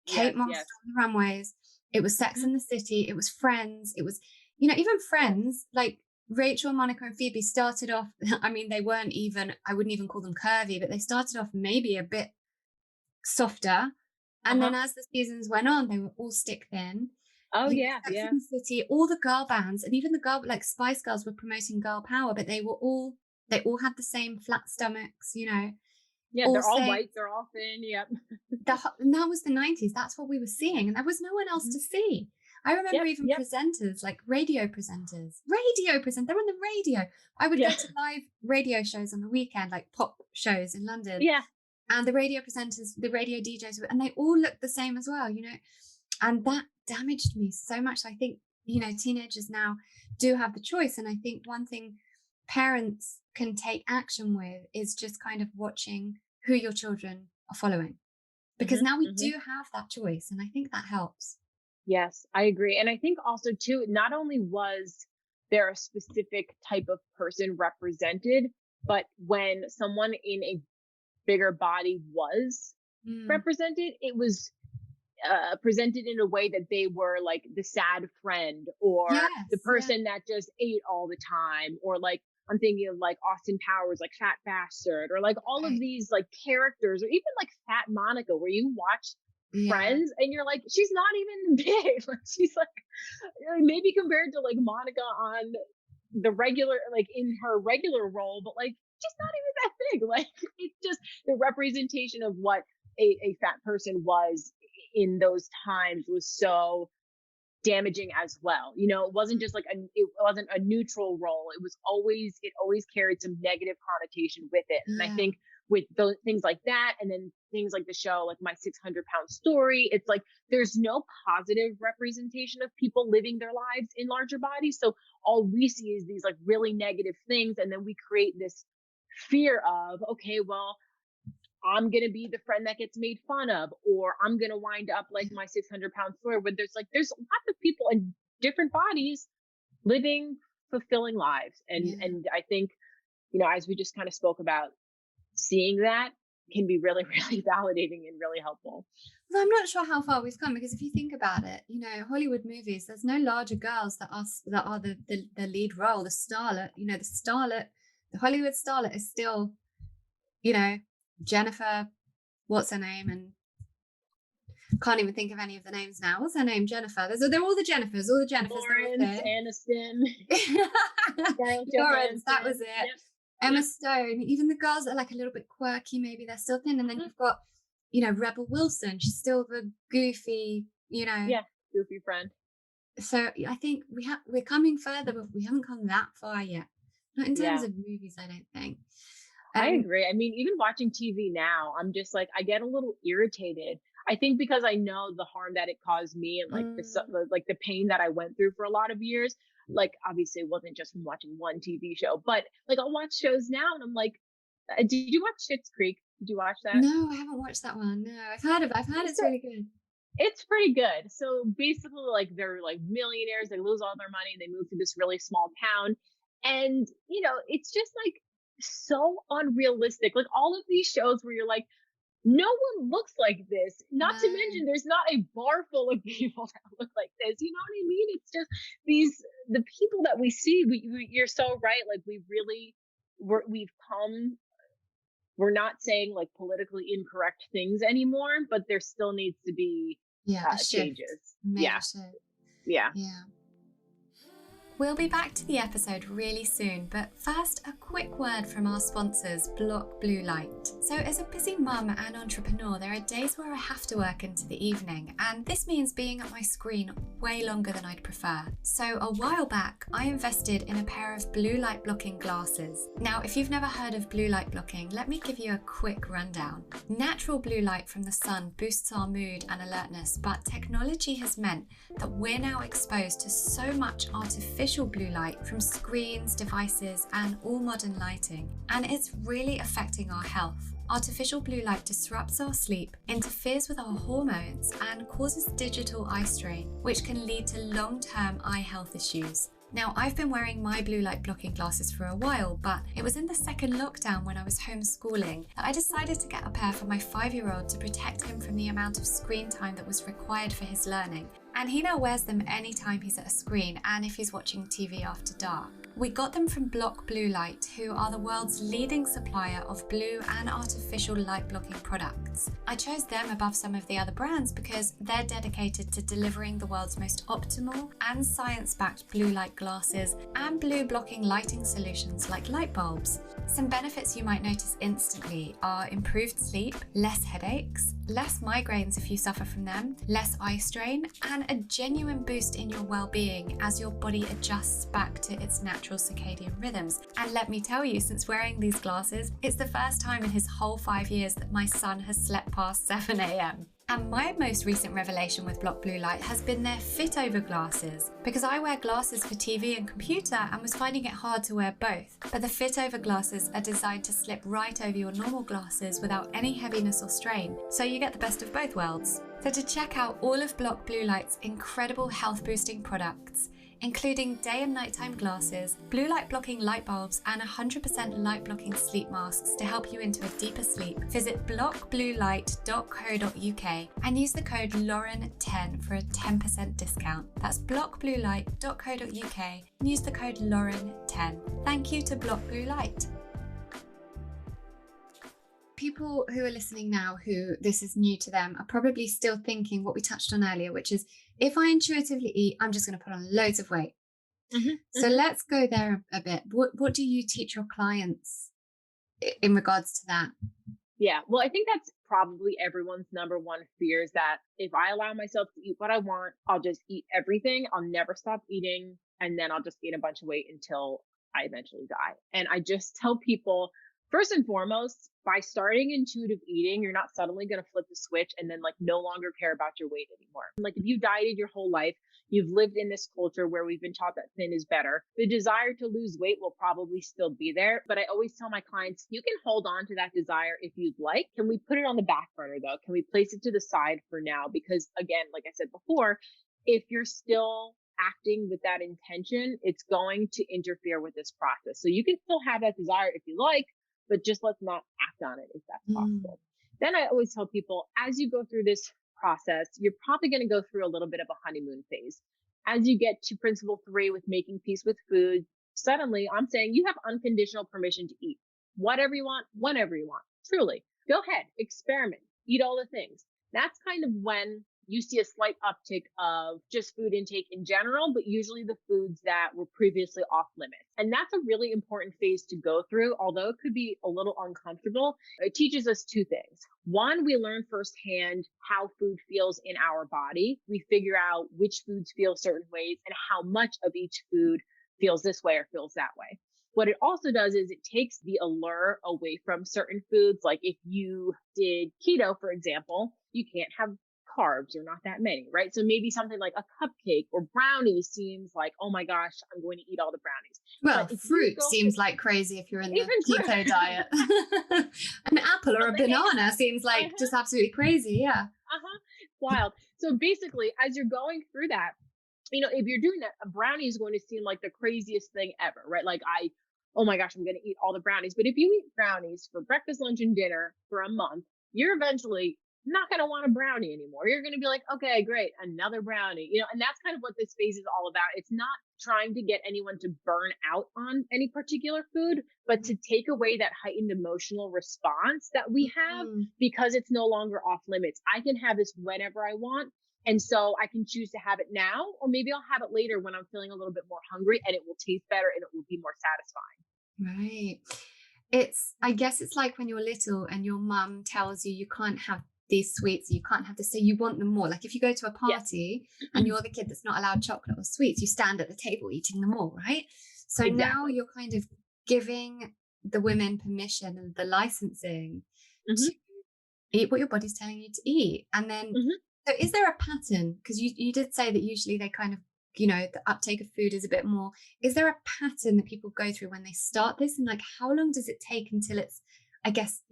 Kate Moss on the runways. It was Sex and the City. It was Friends. It was, you know, even Friends, like Rachel, Monica, and Phoebe started off, I mean, they weren't even, I wouldn't even call them curvy, but they started off maybe a bit softer. And then as the seasons went on, they were all stick thin. Oh, Sex yeah. and the City, all the girl bands, and even the girl, like Spice Girls, were promoting girl power, but they all had the same flat stomachs, you know. Yeah, they're all white, they're all thin, yep. And that was the 90s. That's what we were seeing, and there was no one else to see. I remember even presenters, like radio presenters. They're on the radio. I would go to live radio shows on the weekend, like pop shows in London. Yeah. And the radio presenters, the radio DJs, and they all looked the same as well, you know. And that damaged me so much. I think, you know, teenagers now do have the choice. And I think one thing parents can take action with is just kind of watching who your children are following. Because now we do have that choice. And I think that helps. Yes, I agree. And I think also too, not only was there a specific type of person represented, but when someone in a bigger body was represented, it was presented in a way that they were like the sad friend or the person that just ate all the time, or like I'm thinking of like Austin Powers, like Fat Bastard, or like all of these like characters, or even like Fat Monica, where you watch Friends and you're like, she's not even big. Like she's like maybe compared to like Monica on the regular, like in her regular role, but like she's not even that big. Like it's just the representation of what a fat person was in those times was so damaging as well. You know, it wasn't just like it wasn't a neutral role. It always carried some negative connotation with it. And I think with those things like that, and then things like the show, like My 600-Pound Story, it's like there's no positive representation of people living their lives in larger bodies. So all we see is these like really negative things, and then we create this fear of, okay, well, I'm going to be the friend that gets made fun of, or I'm going to wind up like My 600-Pound Story, where there's lots of people in different bodies living fulfilling lives. And I think, you know, as we just kind of spoke about, seeing that can be really, really validating and really helpful. Well, I'm not sure how far we've come, because if you think about it, you know, Hollywood movies, there's no larger girls that are the lead role, the starlet. You know, the Hollywood starlet is still, you know, Jennifer, what's her name? And can't even think of any of the names now. What's her name? Jennifer. They're all the Jennifers. Lauren, Aniston. Lauren, that was it. Yep. Emma Stone, even the girls that are like a little bit quirky, maybe they're still thin. And then you've got, you know, Rebel Wilson. She's still the goofy, you know. Yeah, goofy friend. So I think we're coming further, but we haven't come that far yet. Not in terms of movies, I don't think. I agree. I mean, even watching TV now, I'm just like, I get a little irritated. I think because I know the harm that it caused me, and like the pain that I went through for a lot of years. Like, obviously it wasn't just from watching one TV show, but like I'll watch shows now and I'm like, did you watch Schitt's Creek? Did you watch that? No, I haven't watched that one. No, I've heard it's really good. It's pretty good. So basically, like, they're like millionaires, they lose all their money, they move to this really small town. And, you know, it's just like so unrealistic. Like all of these shows where you're like, no one looks like this. Not to mention, there's not a bar full of people that look like this. You know what I mean? It's just the people that we see. You're so right. Like we're not saying like politically incorrect things anymore, but there still needs to be changes. Yeah. We'll be back to the episode really soon, but first, a quick word from our sponsors, Block Blue Light. So as a busy mum and entrepreneur, there are days where I have to work into the evening, and this means being at my screen way longer than I'd prefer. So a while back, I invested in a pair of blue light blocking glasses. Now, if you've never heard of blue light blocking, let me give you a quick rundown. Natural blue light from the sun boosts our mood and alertness, but technology has meant that we're now exposed to so much artificial blue light from screens, devices, and all modern lighting, and it's really affecting our health. Artificial blue light disrupts our sleep, interferes with our hormones, and causes digital eye strain, which can lead to long-term eye health issues. Now, I've been wearing my blue light blocking glasses for a while, but it was in the second lockdown when I was homeschooling that I decided to get a pair for my 5-year-old to protect him from the amount of screen time that was required for his learning. And he now wears them anytime he's at a screen and if he's watching TV after dark. We got them from Block Blue Light, who are the world's leading supplier of blue and artificial light blocking products. I chose them above some of the other brands because they're dedicated to delivering the world's most optimal and science-backed blue light glasses and blue blocking lighting solutions like light bulbs. Some benefits you might notice instantly are improved sleep, less headaches, less migraines if you suffer from them, less eye strain, and a genuine boost in your well-being as your body adjusts back to its natural circadian rhythms. And let me tell you, since wearing these glasses, it's the first time in his whole 5 years that my son has slept past 7 a.m. And my most recent revelation with Block Blue Light has been their fit over glasses, because I wear glasses for TV and computer and was finding it hard to wear both. But the fit over glasses are designed to slip right over your normal glasses without any heaviness or strain, so you get the best of both worlds. So to check out all of Block Blue Light's incredible health boosting products, including day and nighttime glasses, blue light blocking light bulbs, and 100% light blocking sleep masks to help you into a deeper sleep, visit blockbluelight.co.uk and use the code Lauren10 for a 10% discount. That's blockbluelight.co.uk and use the code Lauren10. Thank you to Block Blue Light. People who are listening now, who this is new to them, are probably still thinking what we touched on earlier, which is, if I intuitively eat, I'm just going to put on loads of weight. So let's go there a bit. What do you teach your clients in regards to that? Yeah, well, I think that's probably everyone's number one fear, is that if I allow myself to eat what I want, I'll just eat everything. I'll never stop eating. And then I'll just gain a bunch of weight until I eventually die. And I just tell people, first and foremost, by starting intuitive eating, you're not suddenly going to flip the switch and then no longer care about your weight anymore. Like, if you dieted your whole life, you've lived in this culture where we've been taught that thin is better. The desire to lose weight will probably still be there. But I always tell my clients, you can hold on to that desire if you'd like. Can we put it on the back burner though? Can we place it to the side for now? Because again, like I said before, if you're still acting with that intention, it's going to interfere with this process. So you can still have that desire if you like, but just let's not act on it if that's possible. Then I always tell people, as you go through this process, you're probably going to go through a little bit of a honeymoon phase. As you get to principle 3 with making peace with food, suddenly I'm saying you have unconditional permission to eat whatever you want, whenever you want. Truly, go ahead, experiment, eat all the things. That's kind of when you see a slight uptick of just food intake in general, but usually the foods that were previously off limits. And that's a really important phase to go through. Although it could be a little uncomfortable, it teaches us 2 things. One, we learn firsthand how food feels in our body. We figure out which foods feel certain ways and how much of each food feels this way or feels that way. What it also does is it takes the allure away from certain foods. Like if you did keto, for example, you can't have carbs or not that many, right? So maybe something like a cupcake or brownies seems like, oh my gosh, I'm going to eat all the brownies. Well, fruit seems like crazy if you're in the keto diet. An apple or a banana seems like just absolutely crazy. Yeah. Wild. So basically, as you're going through that, if you're doing that, a brownie is going to seem like the craziest thing ever, right? Like oh my gosh, I'm going to eat all the brownies. But if you eat brownies for breakfast, lunch, and dinner for a month, you're eventually not going to want a brownie anymore. You're going to be like, okay, great, another brownie, and that's kind of what this phase is all about. It's not trying to get anyone to burn out on any particular food, but to take away that heightened emotional response that we have because it's no longer off limits. I can have this whenever I want. And so I can choose to have it now, or maybe I'll have it later when I'm feeling a little bit more hungry and it will taste better and it will be more satisfying. Right. I guess it's like when you're little and your mum tells you you can't have these sweets, you can't have this, so you want them more. Like if you go to a party and you're the kid that's not allowed chocolate or sweets, you stand at the table eating them all, right? So now you're kind of giving the women permission and the licensing to eat what your body's telling you to eat. And then so is there a pattern? Because you did say that usually they kind of, the uptake of food is a bit more. Is there a pattern that people go through when they start this? And like, how long does it take until it's, I guess,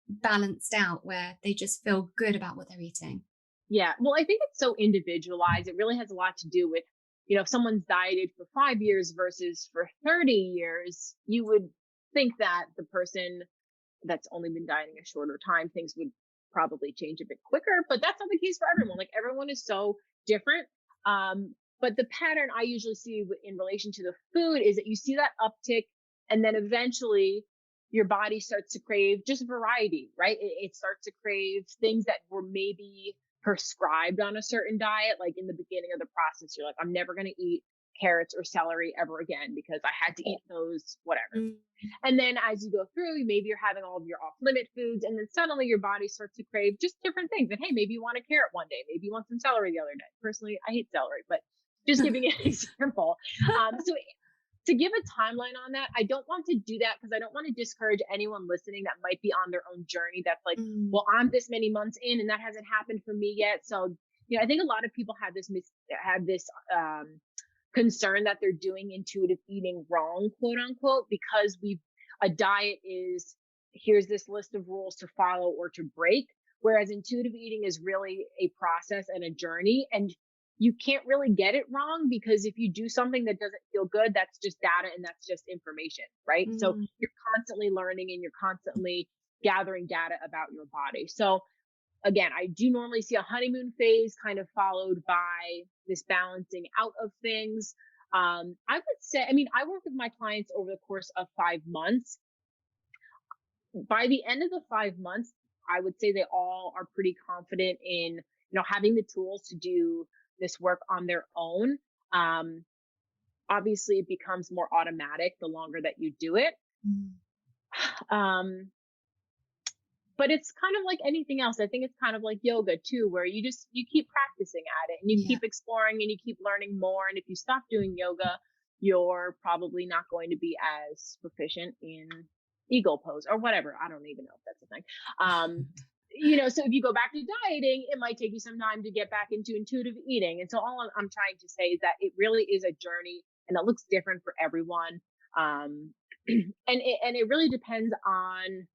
balanced out where they just feel good about what they're eating? Yeah. Well, I think it's so individualized. It really has a lot to do with, if someone's dieted for 5 years versus for 30 years, you would think that the person that's only been dieting a shorter time, things would probably change a bit quicker, but that's not the case for everyone. Like everyone is so different. But the pattern I usually see in relation to the food is that you see that uptick and then eventually your body starts to crave just variety, right? It starts to crave things that were maybe prescribed on a certain diet. Like in the beginning of the process, you're like, I'm never going to eat carrots or celery ever again because I had to eat those, whatever. And then as you go through, maybe you're having all of your off limit foods, and then suddenly your body starts to crave just different things. And hey, maybe you want a carrot one day, maybe you want some celery the other day. Personally, I hate celery, but just giving an example. So to give a timeline on that, I don't want to do that because I don't want to discourage anyone listening that might be on their own journey. That's like, well, I'm this many months in and that hasn't happened for me yet. So, I think a lot of people have this concern that they're doing intuitive eating wrong, quote unquote, because a diet is, here's this list of rules to follow or to break, Whereas intuitive eating is really a process and a journey, and you can't really get it wrong, because if you do something that doesn't feel good, that's just data and that's just information, right? So you're constantly learning and you're constantly gathering data about your body. So again, I do normally see a honeymoon phase kind of followed by this balancing out of things. I would say, I mean, I work with my clients over the course of 5 months. By the end of the 5 months, I would say they all are pretty confident in, having the tools to do this work on their own. Obviously, it becomes more automatic the longer that you do it. But it's kind of like anything else. I think it's kind of like yoga too, where you keep practicing at it and you keep exploring and you keep learning more. And if you stop doing yoga, you're probably not going to be as proficient in eagle pose or whatever. I don't even know if that's a thing. So if you go back to dieting, it might take you some time to get back into intuitive eating. And so all I'm trying to say is that it really is a journey, and it looks different for everyone. And it really depends on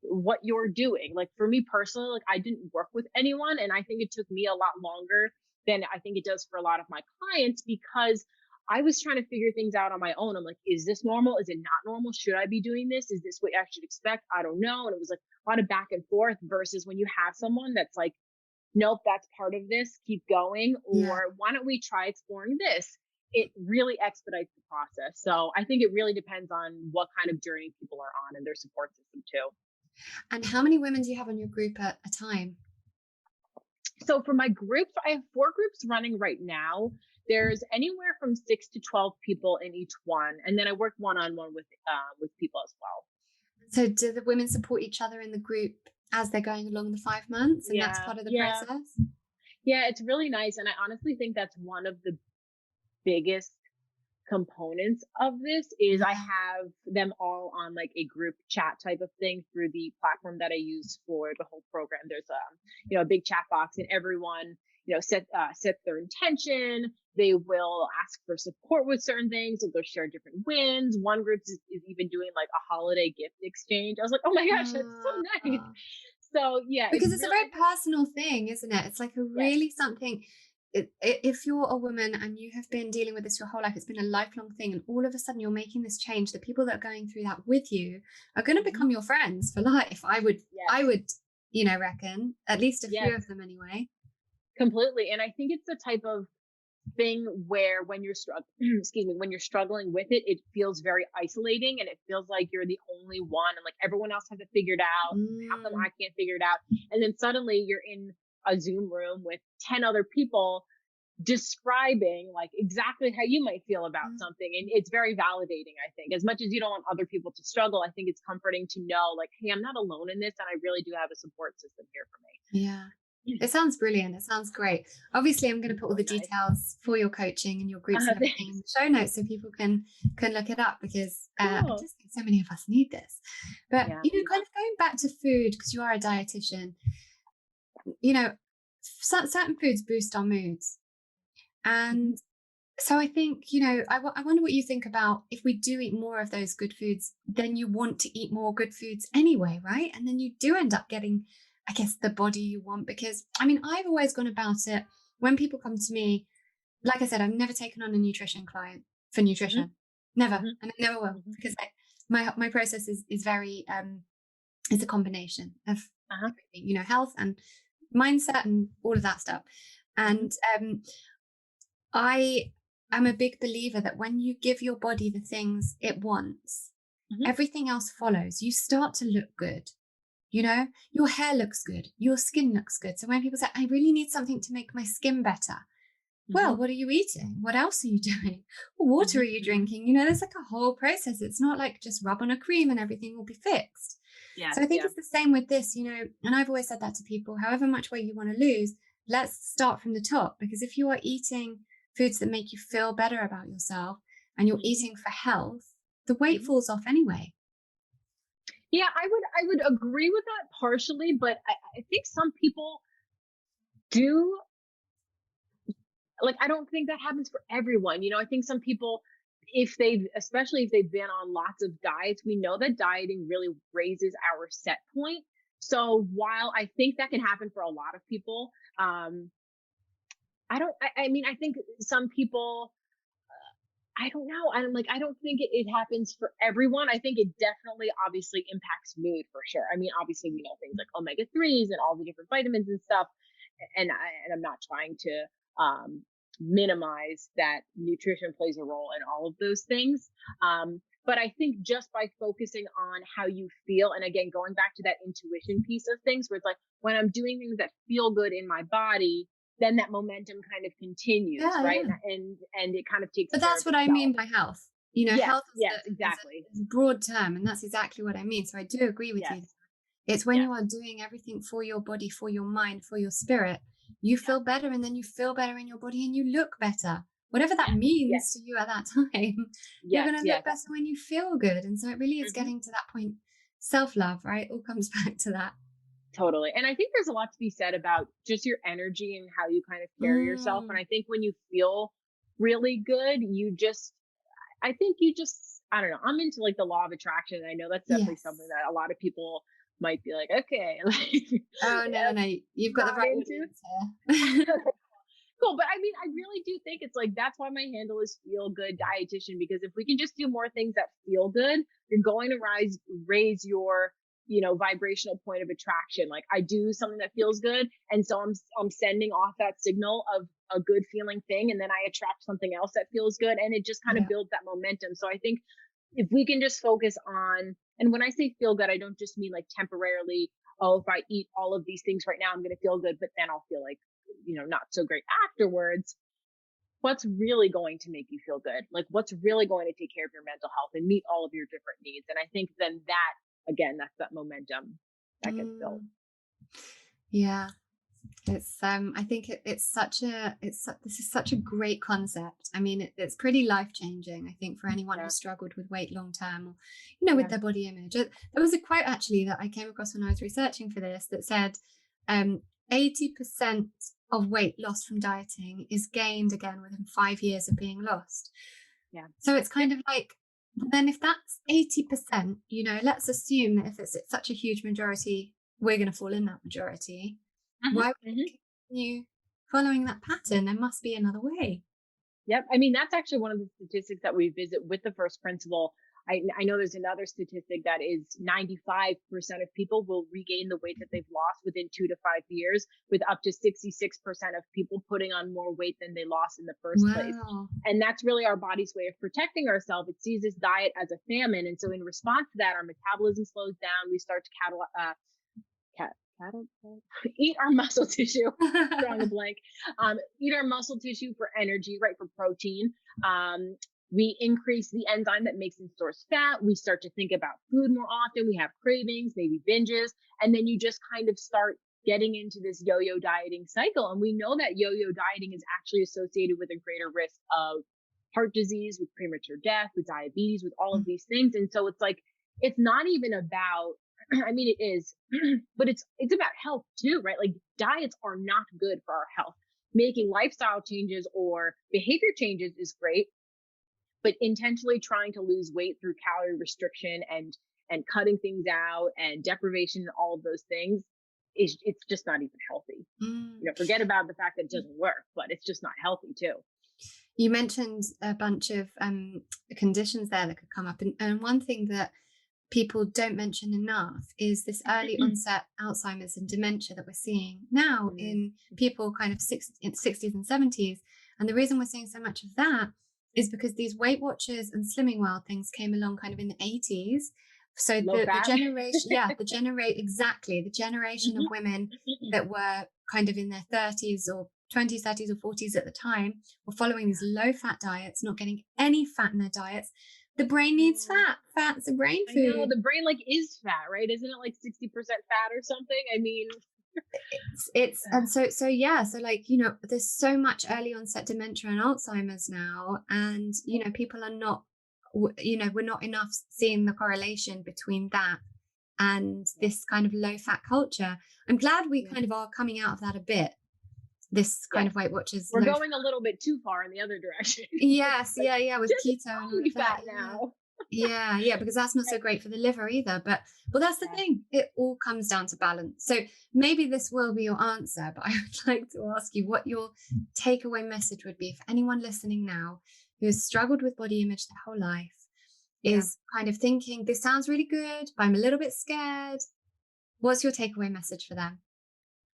what you're doing. Like for me personally, like I didn't work with anyone, and I think it took me a lot longer than I think it does for a lot of my clients, because I was trying to figure things out on my own. I'm like, is this normal? Is it not normal? Should I be doing this? Is this what I should expect? I don't know. And it was like a lot of back and forth, versus when you have someone that's like, nope, that's part of this, keep going. Or why don't we try exploring this? It really expedites the process. So I think it really depends on what kind of journey people are on and their support system too. And how many women do you have on your group at a time? So for my groups, I have 4 groups running right now. There's anywhere from 6 to 12 people in each one. And then I work one-on-one with people as well. So do the women support each other in the group as they're going along the 5 months? And that's part of the process? Yeah, it's really nice. And I honestly think that's one of the biggest components of this is I have them all on like a group chat type of thing through the platform that I use for the whole program. There's a big chat box, and everyone set their intention. They will ask for support with certain things, so they'll share different wins. One group is even doing like a holiday gift exchange. I was like, oh my gosh, that's so nice. So yeah, because it's really a very personal thing, isn't it? It's like a really something. If you're a woman and you have been dealing with this your whole life, it's been a lifelong thing, and all of a sudden you're making this change, the people that are going through that with you are going to become your friends for life. I would reckon at least a few of them anyway. Completely. And I think it's the type of thing where when you're when you're struggling with it, it feels very isolating, and it feels like you're the only one, and like everyone else has it figured out. How come I can't figure it out? And then suddenly you're in a Zoom room with 10 other people describing like exactly how you might feel about something. And it's very validating, I think. As much as you don't want other people to struggle, I think it's comforting to know like, hey, I'm not alone in this, and I really do have a support system here for me. Yeah. It sounds brilliant. It sounds great. Obviously, I'm going to put all the details for your coaching and your groups and everything in the show notes so people can look it up, because I just think so many of us need this. But, kind of going back to food, because you are a dietitian, certain foods boost our moods. And so I think, I wonder what you think about if we do eat more of those good foods, then you want to eat more good foods anyway, right? And then you do end up getting, I guess, the body you want. Because, I've always gone about it when people come to me, like I said, I've never taken on a nutrition client for nutrition. Never. And I never will, because my process is very, it's a combination of, health and mindset and all of that stuff. And I am a big believer that when you give your body the things it wants, everything else follows. You start to look good. Your hair looks good, your skin looks good. So when people say, I really need something to make my skin better, well, what are you eating? What else are you doing? What water are you drinking? There's like a whole process. It's not like just rub on a cream and everything will be fixed. So I think it's the same with this, and I've always said that to people, however much weight you want to lose, let's start from the top. Because if you are eating foods that make you feel better about yourself and you're eating for health, the weight falls off anyway. Yeah, I would agree with that partially, but I think some people do, like, I don't think that happens for everyone. I think some people, especially if they've been on lots of diets, we know that dieting really raises our set point. So while I think that can happen for a lot of people, I think some people, I don't know. I don't think it happens for everyone. I think it definitely obviously impacts mood for sure. I mean, obviously we know things like omega-3s and all the different vitamins and stuff. And I'm not trying to minimize that nutrition plays a role in all of those things. But I think just by focusing on how you feel, and again, going back to that intuition piece of things, where it's like when I'm doing things that feel good in my body, then that momentum kind of continues, right? Yeah. And it kind of takes. But that's what I mean by health. You know, health exactly. is a broad term, and that's exactly what I mean. So I do agree with you. It's when you are doing everything for your body, for your mind, for your spirit, you feel better, and then you feel better in your body and you look better. Whatever that means to you at that time, you're going to look better when you feel good. And so it really is getting to that point. Self-love, right? All comes back to that. Totally. And I think there's a lot to be said about just your energy and how you kind of carry yourself. And I think when you feel really good, I don't know, I'm into like the law of attraction. I know that's definitely something that a lot of people might be like, okay. Oh, no, you've got the right into. Cool. But I mean, I really do think it's like, that's why my handle is Feel Good Dietitian, because if we can just do more things that feel good, you're going to raise your, vibrational point of attraction. Like I do something that feels good. And so I'm sending off that signal of a good feeling thing. And then I attract something else that feels good. And it just kind of builds that momentum. So I think if we can just focus on, and when I say feel good, I don't just mean like temporarily, if I eat all of these things right now, I'm going to feel good, but then I'll feel like, not so great afterwards. What's really going to make you feel good? Like what's really going to take care of your mental health and meet all of your different needs? And I think then that, again, that's that momentum that gets built. Yeah. It's I think this is such a great concept. I mean, it's pretty life-changing, I think, for anyone who struggled with weight long term, or with their body image. There was a quote actually that I came across when I was researching for this that said 80% of weight lost from dieting is gained again within 5 years of being lost. Yeah. So it's kind of like, then if that's 80%, let's assume that if it's such a huge majority, we're going to fall in that majority. Why would we continue following that pattern? There must be another way. Yep. I mean, that's actually one of the statistics that we visit with the first principle. I know there's another statistic that is 95% of people will regain the weight that they've lost within 2 to 5 years, with up to 66% of people putting on more weight than they lost in the first place. And that's really our body's way of protecting ourselves. It sees this diet as a famine. And so in response to that, our metabolism slows down. We start to eat our muscle tissue, drawing a blank, eat our muscle tissue for energy, right? For protein. We increase the enzyme that makes and stores fat. We start to think about food more often. We have cravings, maybe binges. And then you just kind of start getting into this yo-yo dieting cycle. And we know that yo-yo dieting is actually associated with a greater risk of heart disease, with premature death, with diabetes, with all of these things. And so it's like, it's not even about, I mean, it is, but it's about health too, right? Like diets are not good for our health. Making lifestyle changes or behavior changes is great, but intentionally trying to lose weight through calorie restriction and cutting things out and deprivation and all of those things it's just not even healthy. Forget about the fact that it doesn't work, but it's just not healthy too. You mentioned a bunch of conditions there that could come up, and one thing that people don't mention enough is this early onset Alzheimer's and dementia that we're seeing now in people kind of in 60s and 70s. And the reason we're seeing so much of that is because these Weight Watchers and Slimming World things came along kind of in the 80s. So the generation of women that were kind of in their 30s or 20s, 30s or 40s at the time were following these low fat diets, not getting any fat in their diets. The brain needs fat. Fat's a brain food. I know, the brain is fat, right? Isn't it 60% fat or something? I mean, so like, there's so much early onset dementia and Alzheimer's now, and people are not, we're not enough seeing the correlation between that and this kind of low fat culture. I'm glad we kind of are coming out of that a bit. This kind of Weight Watchers. We're going a little bit too far in the other direction. Yes, with keto and all fat now. Yeah, because that's not so great for the liver either. But well, that's the Yeah. thing. It all comes down to balance. So maybe this will be your answer, but I would like to ask you what your takeaway message would be for anyone listening now who has struggled with body image their whole life, Yeah. is kind of thinking, this sounds really good, but I'm a little bit scared. What's your takeaway message for them?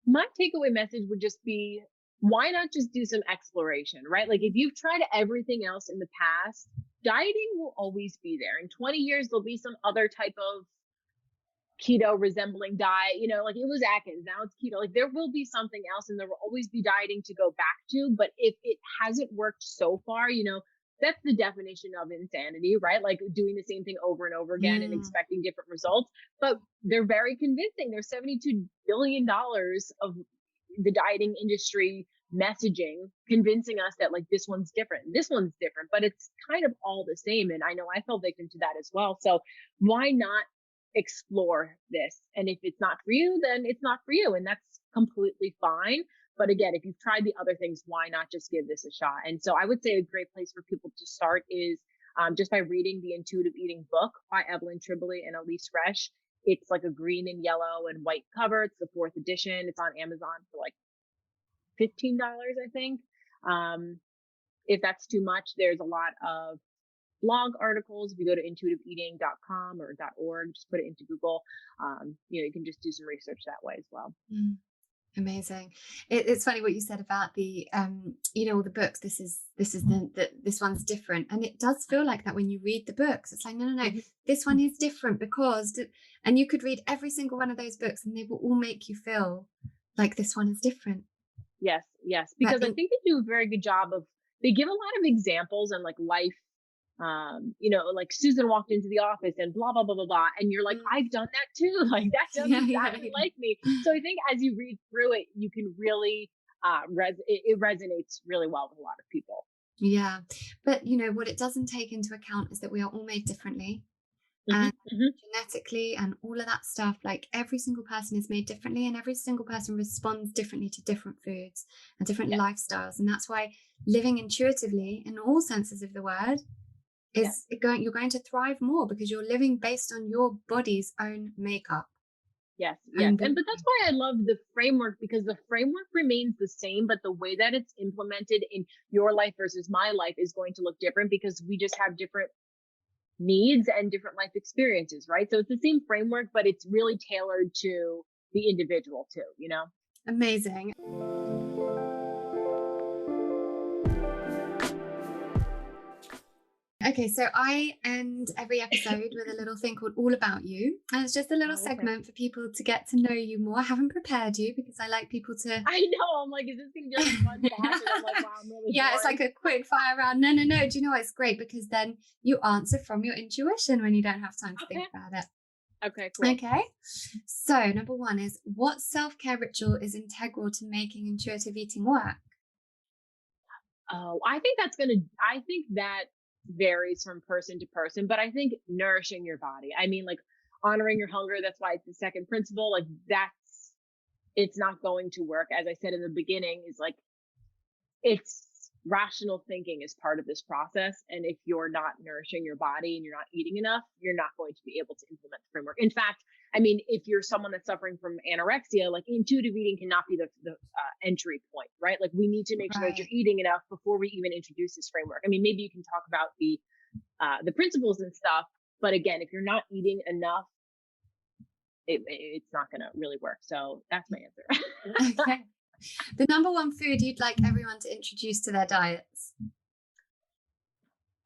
My takeaway message would just be, why not just do some exploration, right? Like if you've tried everything else in the past, dieting will always be there. In 20 years, there'll be some other type of keto resembling diet, like it was Atkins, now it's keto. Like there will be something else and there will always be dieting to go back to. But if it hasn't worked so far, that's the definition of insanity, right? Like doing the same thing over and over again and expecting different results. But they're very convincing. There's $72 billion of the dieting industry messaging convincing us that like this one's different, but it's kind of all the same. And I know I fell victim to that as well. So why not explore this? And if it's not for you, then it's not for you, and that's completely fine. But again, if you've tried the other things, why not just give this a shot? And so I would say a great place for people to start is just by reading the Intuitive Eating book by Evelyn Tribole and Elise Resch. It's like a green and yellow and white cover. It's the 4th edition. It's on Amazon for like $15, I think. If that's too much, there's a lot of blog articles. If you go to intuitiveeating.com or .org, just put it into Google. You can just do some research that way as well. Amazing. It's funny what you said about the all the books. This one's different, and it does feel like that when you read the books. It's like no, this one is different because, and you could read every single one of those books, and they will all make you feel like this one is different. Yes, because I think they do a very good job of. They give a lot of examples and like life. Like Susan walked into the office and blah, blah, blah, blah, blah. And you're like, I've done that too. Like that sounds exactly like me. So I think as you read through it, you can really, it resonates really well with a lot of people. Yeah. But what it doesn't take into account is that we are all made differently and genetically and all of that stuff. Like every single person is made differently and every single person responds differently to different foods and different lifestyles. And that's why living intuitively in all senses of the word you're going to thrive more because you're living based on your body's own makeup. Yes. But that's why I love the framework, because the framework remains the same, but the way that it's implemented in your life versus my life is going to look different because we just have different needs and different life experiences, right? So it's the same framework, but it's really tailored to the individual too, Amazing. Okay, so I end every episode with a little thing called All About You. And it's just a little segment for people to get to know you more. I haven't prepared you because I like people to... I know, I'm like, is this going to be fun to happen? I'm like, wow, I'm really boring. It's like a quick fire round. No. Do you know what? It's great because then you answer from your intuition when you don't have time to think about it. Okay, cool. Okay. So number 1 is, what self-care ritual is integral to making intuitive eating work? Oh, I think that varies from person to person, but I think nourishing your body. I mean, like honoring your hunger. That's why it's the second principle. Like it's not going to work. As I said in the beginning, is like, it's rational thinking is part of this process. And if you're not nourishing your body and you're not eating enough, you're not going to be able to implement the framework. In fact, I mean, if you're someone that's suffering from anorexia, like intuitive eating cannot be the entry point, right? Like we need to make sure that you're eating enough before we even introduce this framework. I mean, maybe you can talk about the principles and stuff, but again, if you're not eating enough, it's not going to really work. So that's my answer. Okay. The number 1 food you'd like everyone to introduce to their diets?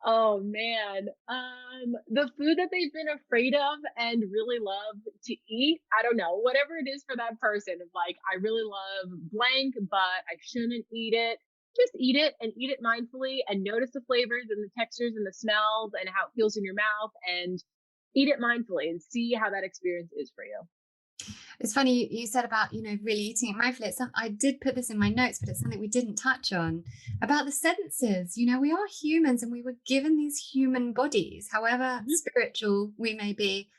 Oh man, the food that they've been afraid of and really love to eat. I don't know, whatever it is for that person. Like, I really love blank, but I shouldn't eat it. Just eat it and eat it mindfully and notice the flavors and the textures and the smells and how it feels in your mouth and eat it mindfully and see how that experience is for you. It's funny you said about, really eating it mindfully. I did put this in my notes, but it's something we didn't touch on about the senses. We are humans and we were given these human bodies, however spiritual we may be.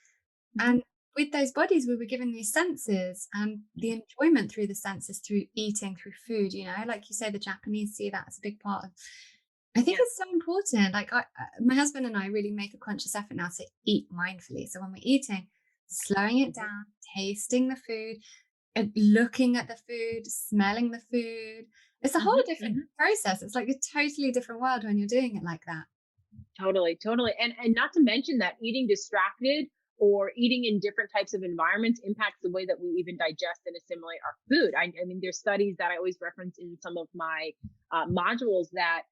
And with those bodies, we were given these senses and the enjoyment through the senses, through eating, through food, like you say, the Japanese see that as a big part of I think it's so important. Like my husband and I really make a conscious effort now to eat mindfully. So when we're eating, slowing it down, tasting the food, looking at the food, smelling the food. It's a whole different process. It's like a totally different world when you're doing it like that. Totally. And not to mention that eating distracted or eating in different types of environments impacts the way that we even digest and assimilate our food. I mean, there's studies that I always reference in some of my modules that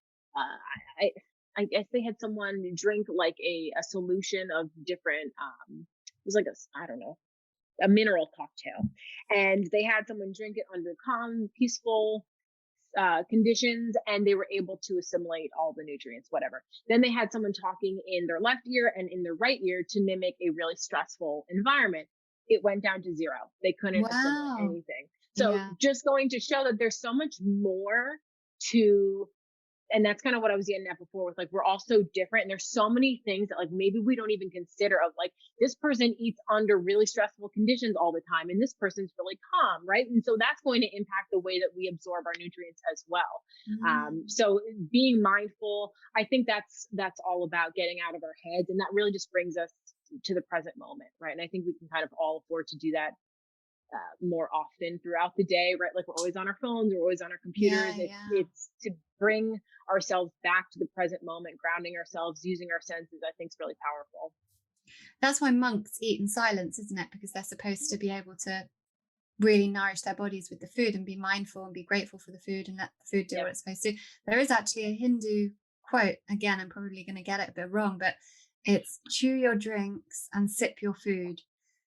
I guess they had someone drink like a solution of different, it was like a mineral cocktail. And they had someone drink it under calm, peaceful conditions, and they were able to assimilate all the nutrients, whatever. Then they had someone talking in their left ear and in their right ear to mimic a really stressful environment. It went down to zero. They couldn't assimilate anything. So just going to show that there's so much more to, and that's kind of what I was getting at before with like, we're all so different. And there's so many things that like, maybe we don't even consider of like, this person eats under really stressful conditions all the time. And this person's really calm. Right. And so that's going to impact the way that we absorb our nutrients as well. So being mindful, I think that's all about getting out of our heads. And that really just brings us to the present moment. Right. And I think we can kind of all afford to do that more often throughout the day, right? Like we're always on our phones, we're always on our computers. It's to bring ourselves back to the present moment, grounding ourselves, using our senses, I think is really powerful. That's why monks eat in silence, isn't it? Because they're supposed to be able to really nourish their bodies with the food and be mindful and be grateful for the food and let the food do what it's supposed to. There is actually a Hindu quote, again, I'm probably going to get it a bit wrong, but it's chew your drinks and sip your food.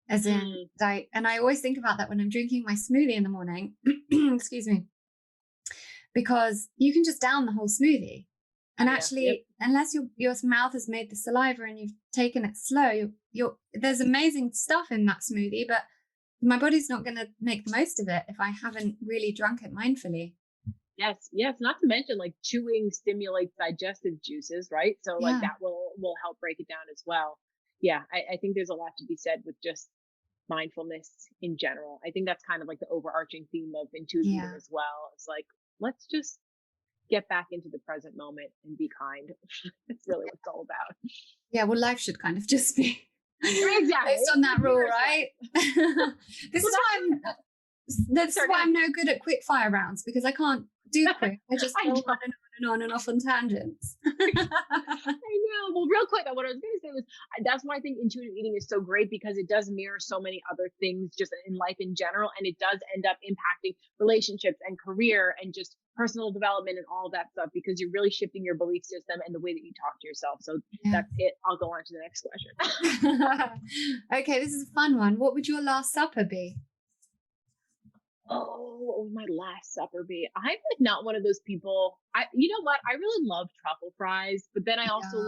As in, and I always think about that when I'm drinking my smoothie in the morning, excuse me, because you can just down the whole smoothie. And actually, unless your mouth has made the saliva and you've taken it slow, there's amazing stuff in that smoothie, but my body's not going to make the most of it if I haven't really drunk it mindfully. Yes. Not to mention like chewing stimulates digestive juices, right? So like that will help break it down as well. Yeah, I think there's a lot to be said with just mindfulness in general. I think that's kind of like the overarching theme of intuitive eating as well. It's like, let's just get back into the present moment and be kind. It's really what it's all about. Yeah, well, life should kind of just be based on that rule, right? This is why I'm no good at quick fire rounds, because I can't do quick. I just go on and off on tangents. I know. Well, real quick, what I was going to say was that's why I think intuitive eating is so great, because it does mirror so many other things just in life in general. And it does end up impacting relationships and career and just personal development and all that stuff, because you're really shifting your belief system and the way that you talk to yourself. So that's it. I'll go on to the next question. Okay, this is a fun one. What would your last supper be? Oh, what would my last supper be? I'm like not one of those people. You know what? I really love truffle fries, but then I also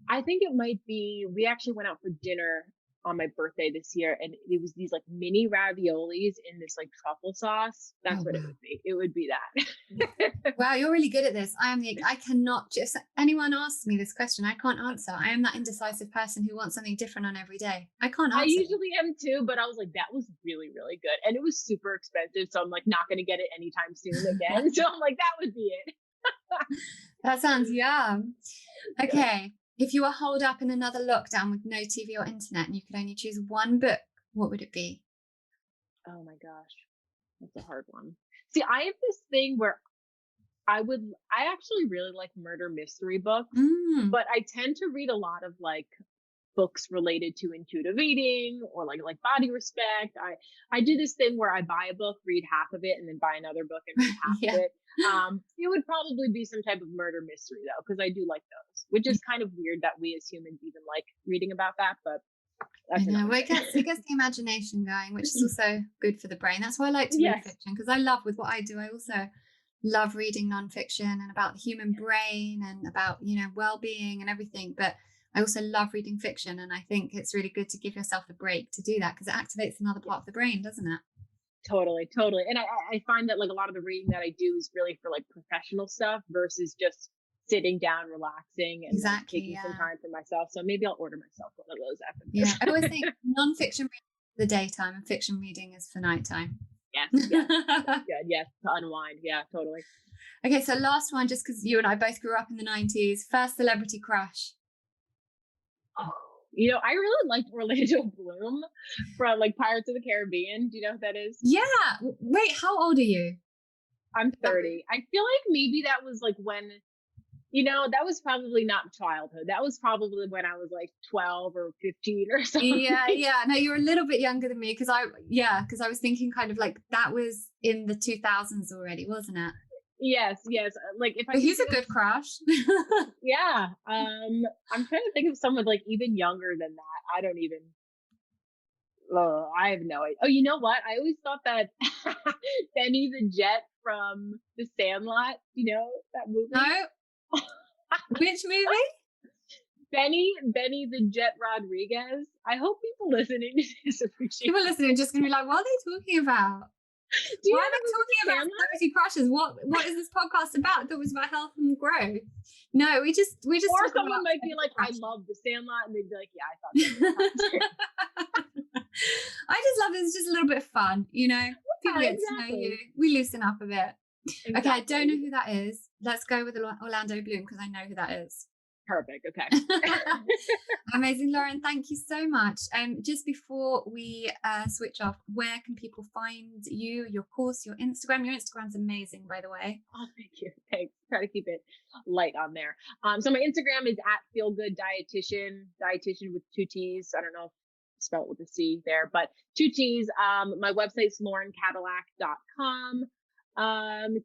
I think it might be, we actually went out for dinner on my birthday this year, and it was these like mini raviolis in this like truffle sauce. That's what it would be. It would be that. Wow, you're really good at this. I cannot just, anyone asks me this question, I can't answer. I am that indecisive person who wants something different on every day. I can't answer. I usually am too, but I was like, that was really, really good. And it was super expensive. So I'm like, not going to get it anytime soon again. So I'm like, that would be it. That sounds yum. Okay. If you were holed up in another lockdown with no TV or internet and you could only choose one book, what would it be? Oh my gosh, that's a hard one. See, I have this thing where I actually really like murder mystery books, but I tend to read a lot of like books related to intuitive eating or like body respect. I do this thing where I buy a book, read half of it, and then buy another book and read half of it. It would probably be some type of murder mystery though, because I do like those, which is kind of weird that we as humans even like reading about that, but that's it gets the imagination going, which is also good for the brain. That's why I like to read fiction, because I love, with what I do, I also love reading nonfiction and about the human brain and about, well-being and everything, but I also love reading fiction, and I think it's really good to give yourself a break to do that, because it activates another part of the brain, doesn't it? Totally. And I find that like a lot of the reading that I do is really for like professional stuff versus just sitting down, relaxing, and like, taking some time for myself. So maybe I'll order myself one of those after this. I always think nonfiction reading is for the daytime and fiction reading is for nighttime. Yes. Good. Yes. To unwind. Yeah, totally. Okay, so last one, just because you and I both grew up in the 90s. First celebrity crush. Oh, you know, I really liked Orlando Bloom from like Pirates of the Caribbean. Do you know who that is? Yeah. Wait, how old are you? I'm 30. I feel like maybe that was like when, you know, that was probably not childhood. That was probably when I was like 12 or 15 or something. Yeah. No, you're a little bit younger than me because I was thinking kind of like that was in the 2000s already, wasn't it? Yes. Like if I. But he's a good crush. Yeah. I'm trying to think of someone like even younger than that. I don't even. I have no idea. Oh, you know what? I always thought that Benny the Jet from The Sandlot. You know that movie? No. Which movie? Benny the Jet Rodriguez. I hope people listening to this appreciate. People listening are just gonna be like, what are they talking about? Why are they talking about celebrity crushes? What is this podcast about? That was about health and growth. No, we just. Or someone might be like, I love The Sandlot, and they'd be like, yeah, I thought that. I just love it. It's just a little bit of fun, you know. People get to know you. We loosen up a bit. Exactly. Okay, I don't know who that is. Let's go with Orlando Bloom because I know who that is. Perfect. Okay. Amazing, Lauren. Thank you so much. Just before we switch off, where can people find you, your course, your Instagram? Your Instagram's amazing, by the way. Oh, thank you. Thanks. Try to keep it light on there. So my Instagram is at Feel Good Dietitian, dietitian with 2 T's. I don't know if spelled with a C there, but 2 T's. My website's laurencadillac.com.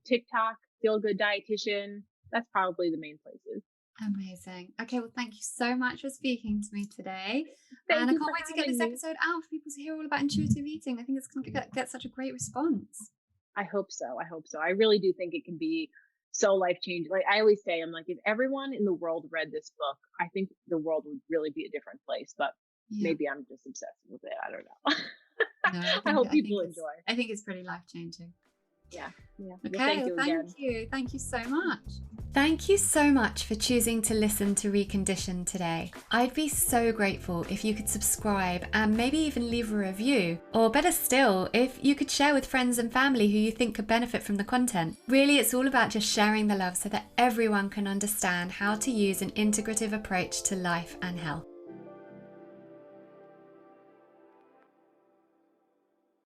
TikTok, Feel Good Dietitian. That's probably the main places. Amazing. Okay, well, thank you so much for speaking to me today. And I can't wait to get this episode out for people to hear all about intuitive eating. I think it's going to get such a great response. I hope so. I really do think it can be so life-changing. Like I always say, I'm like, if everyone in the world read this book, I think the world would really be a different place. But maybe I'm just obsessed with it. I don't know. No, I hope people enjoy. I think it's pretty life-changing. Yeah. Okay, thank you so much. Thank you so much for choosing to listen to Reconditioned today. I'd be so grateful if you could subscribe and maybe even leave a review, or better still, if you could share with friends and family who you think could benefit from the content. Really, it's all about just sharing the love so that everyone can understand how to use an integrative approach to life and health.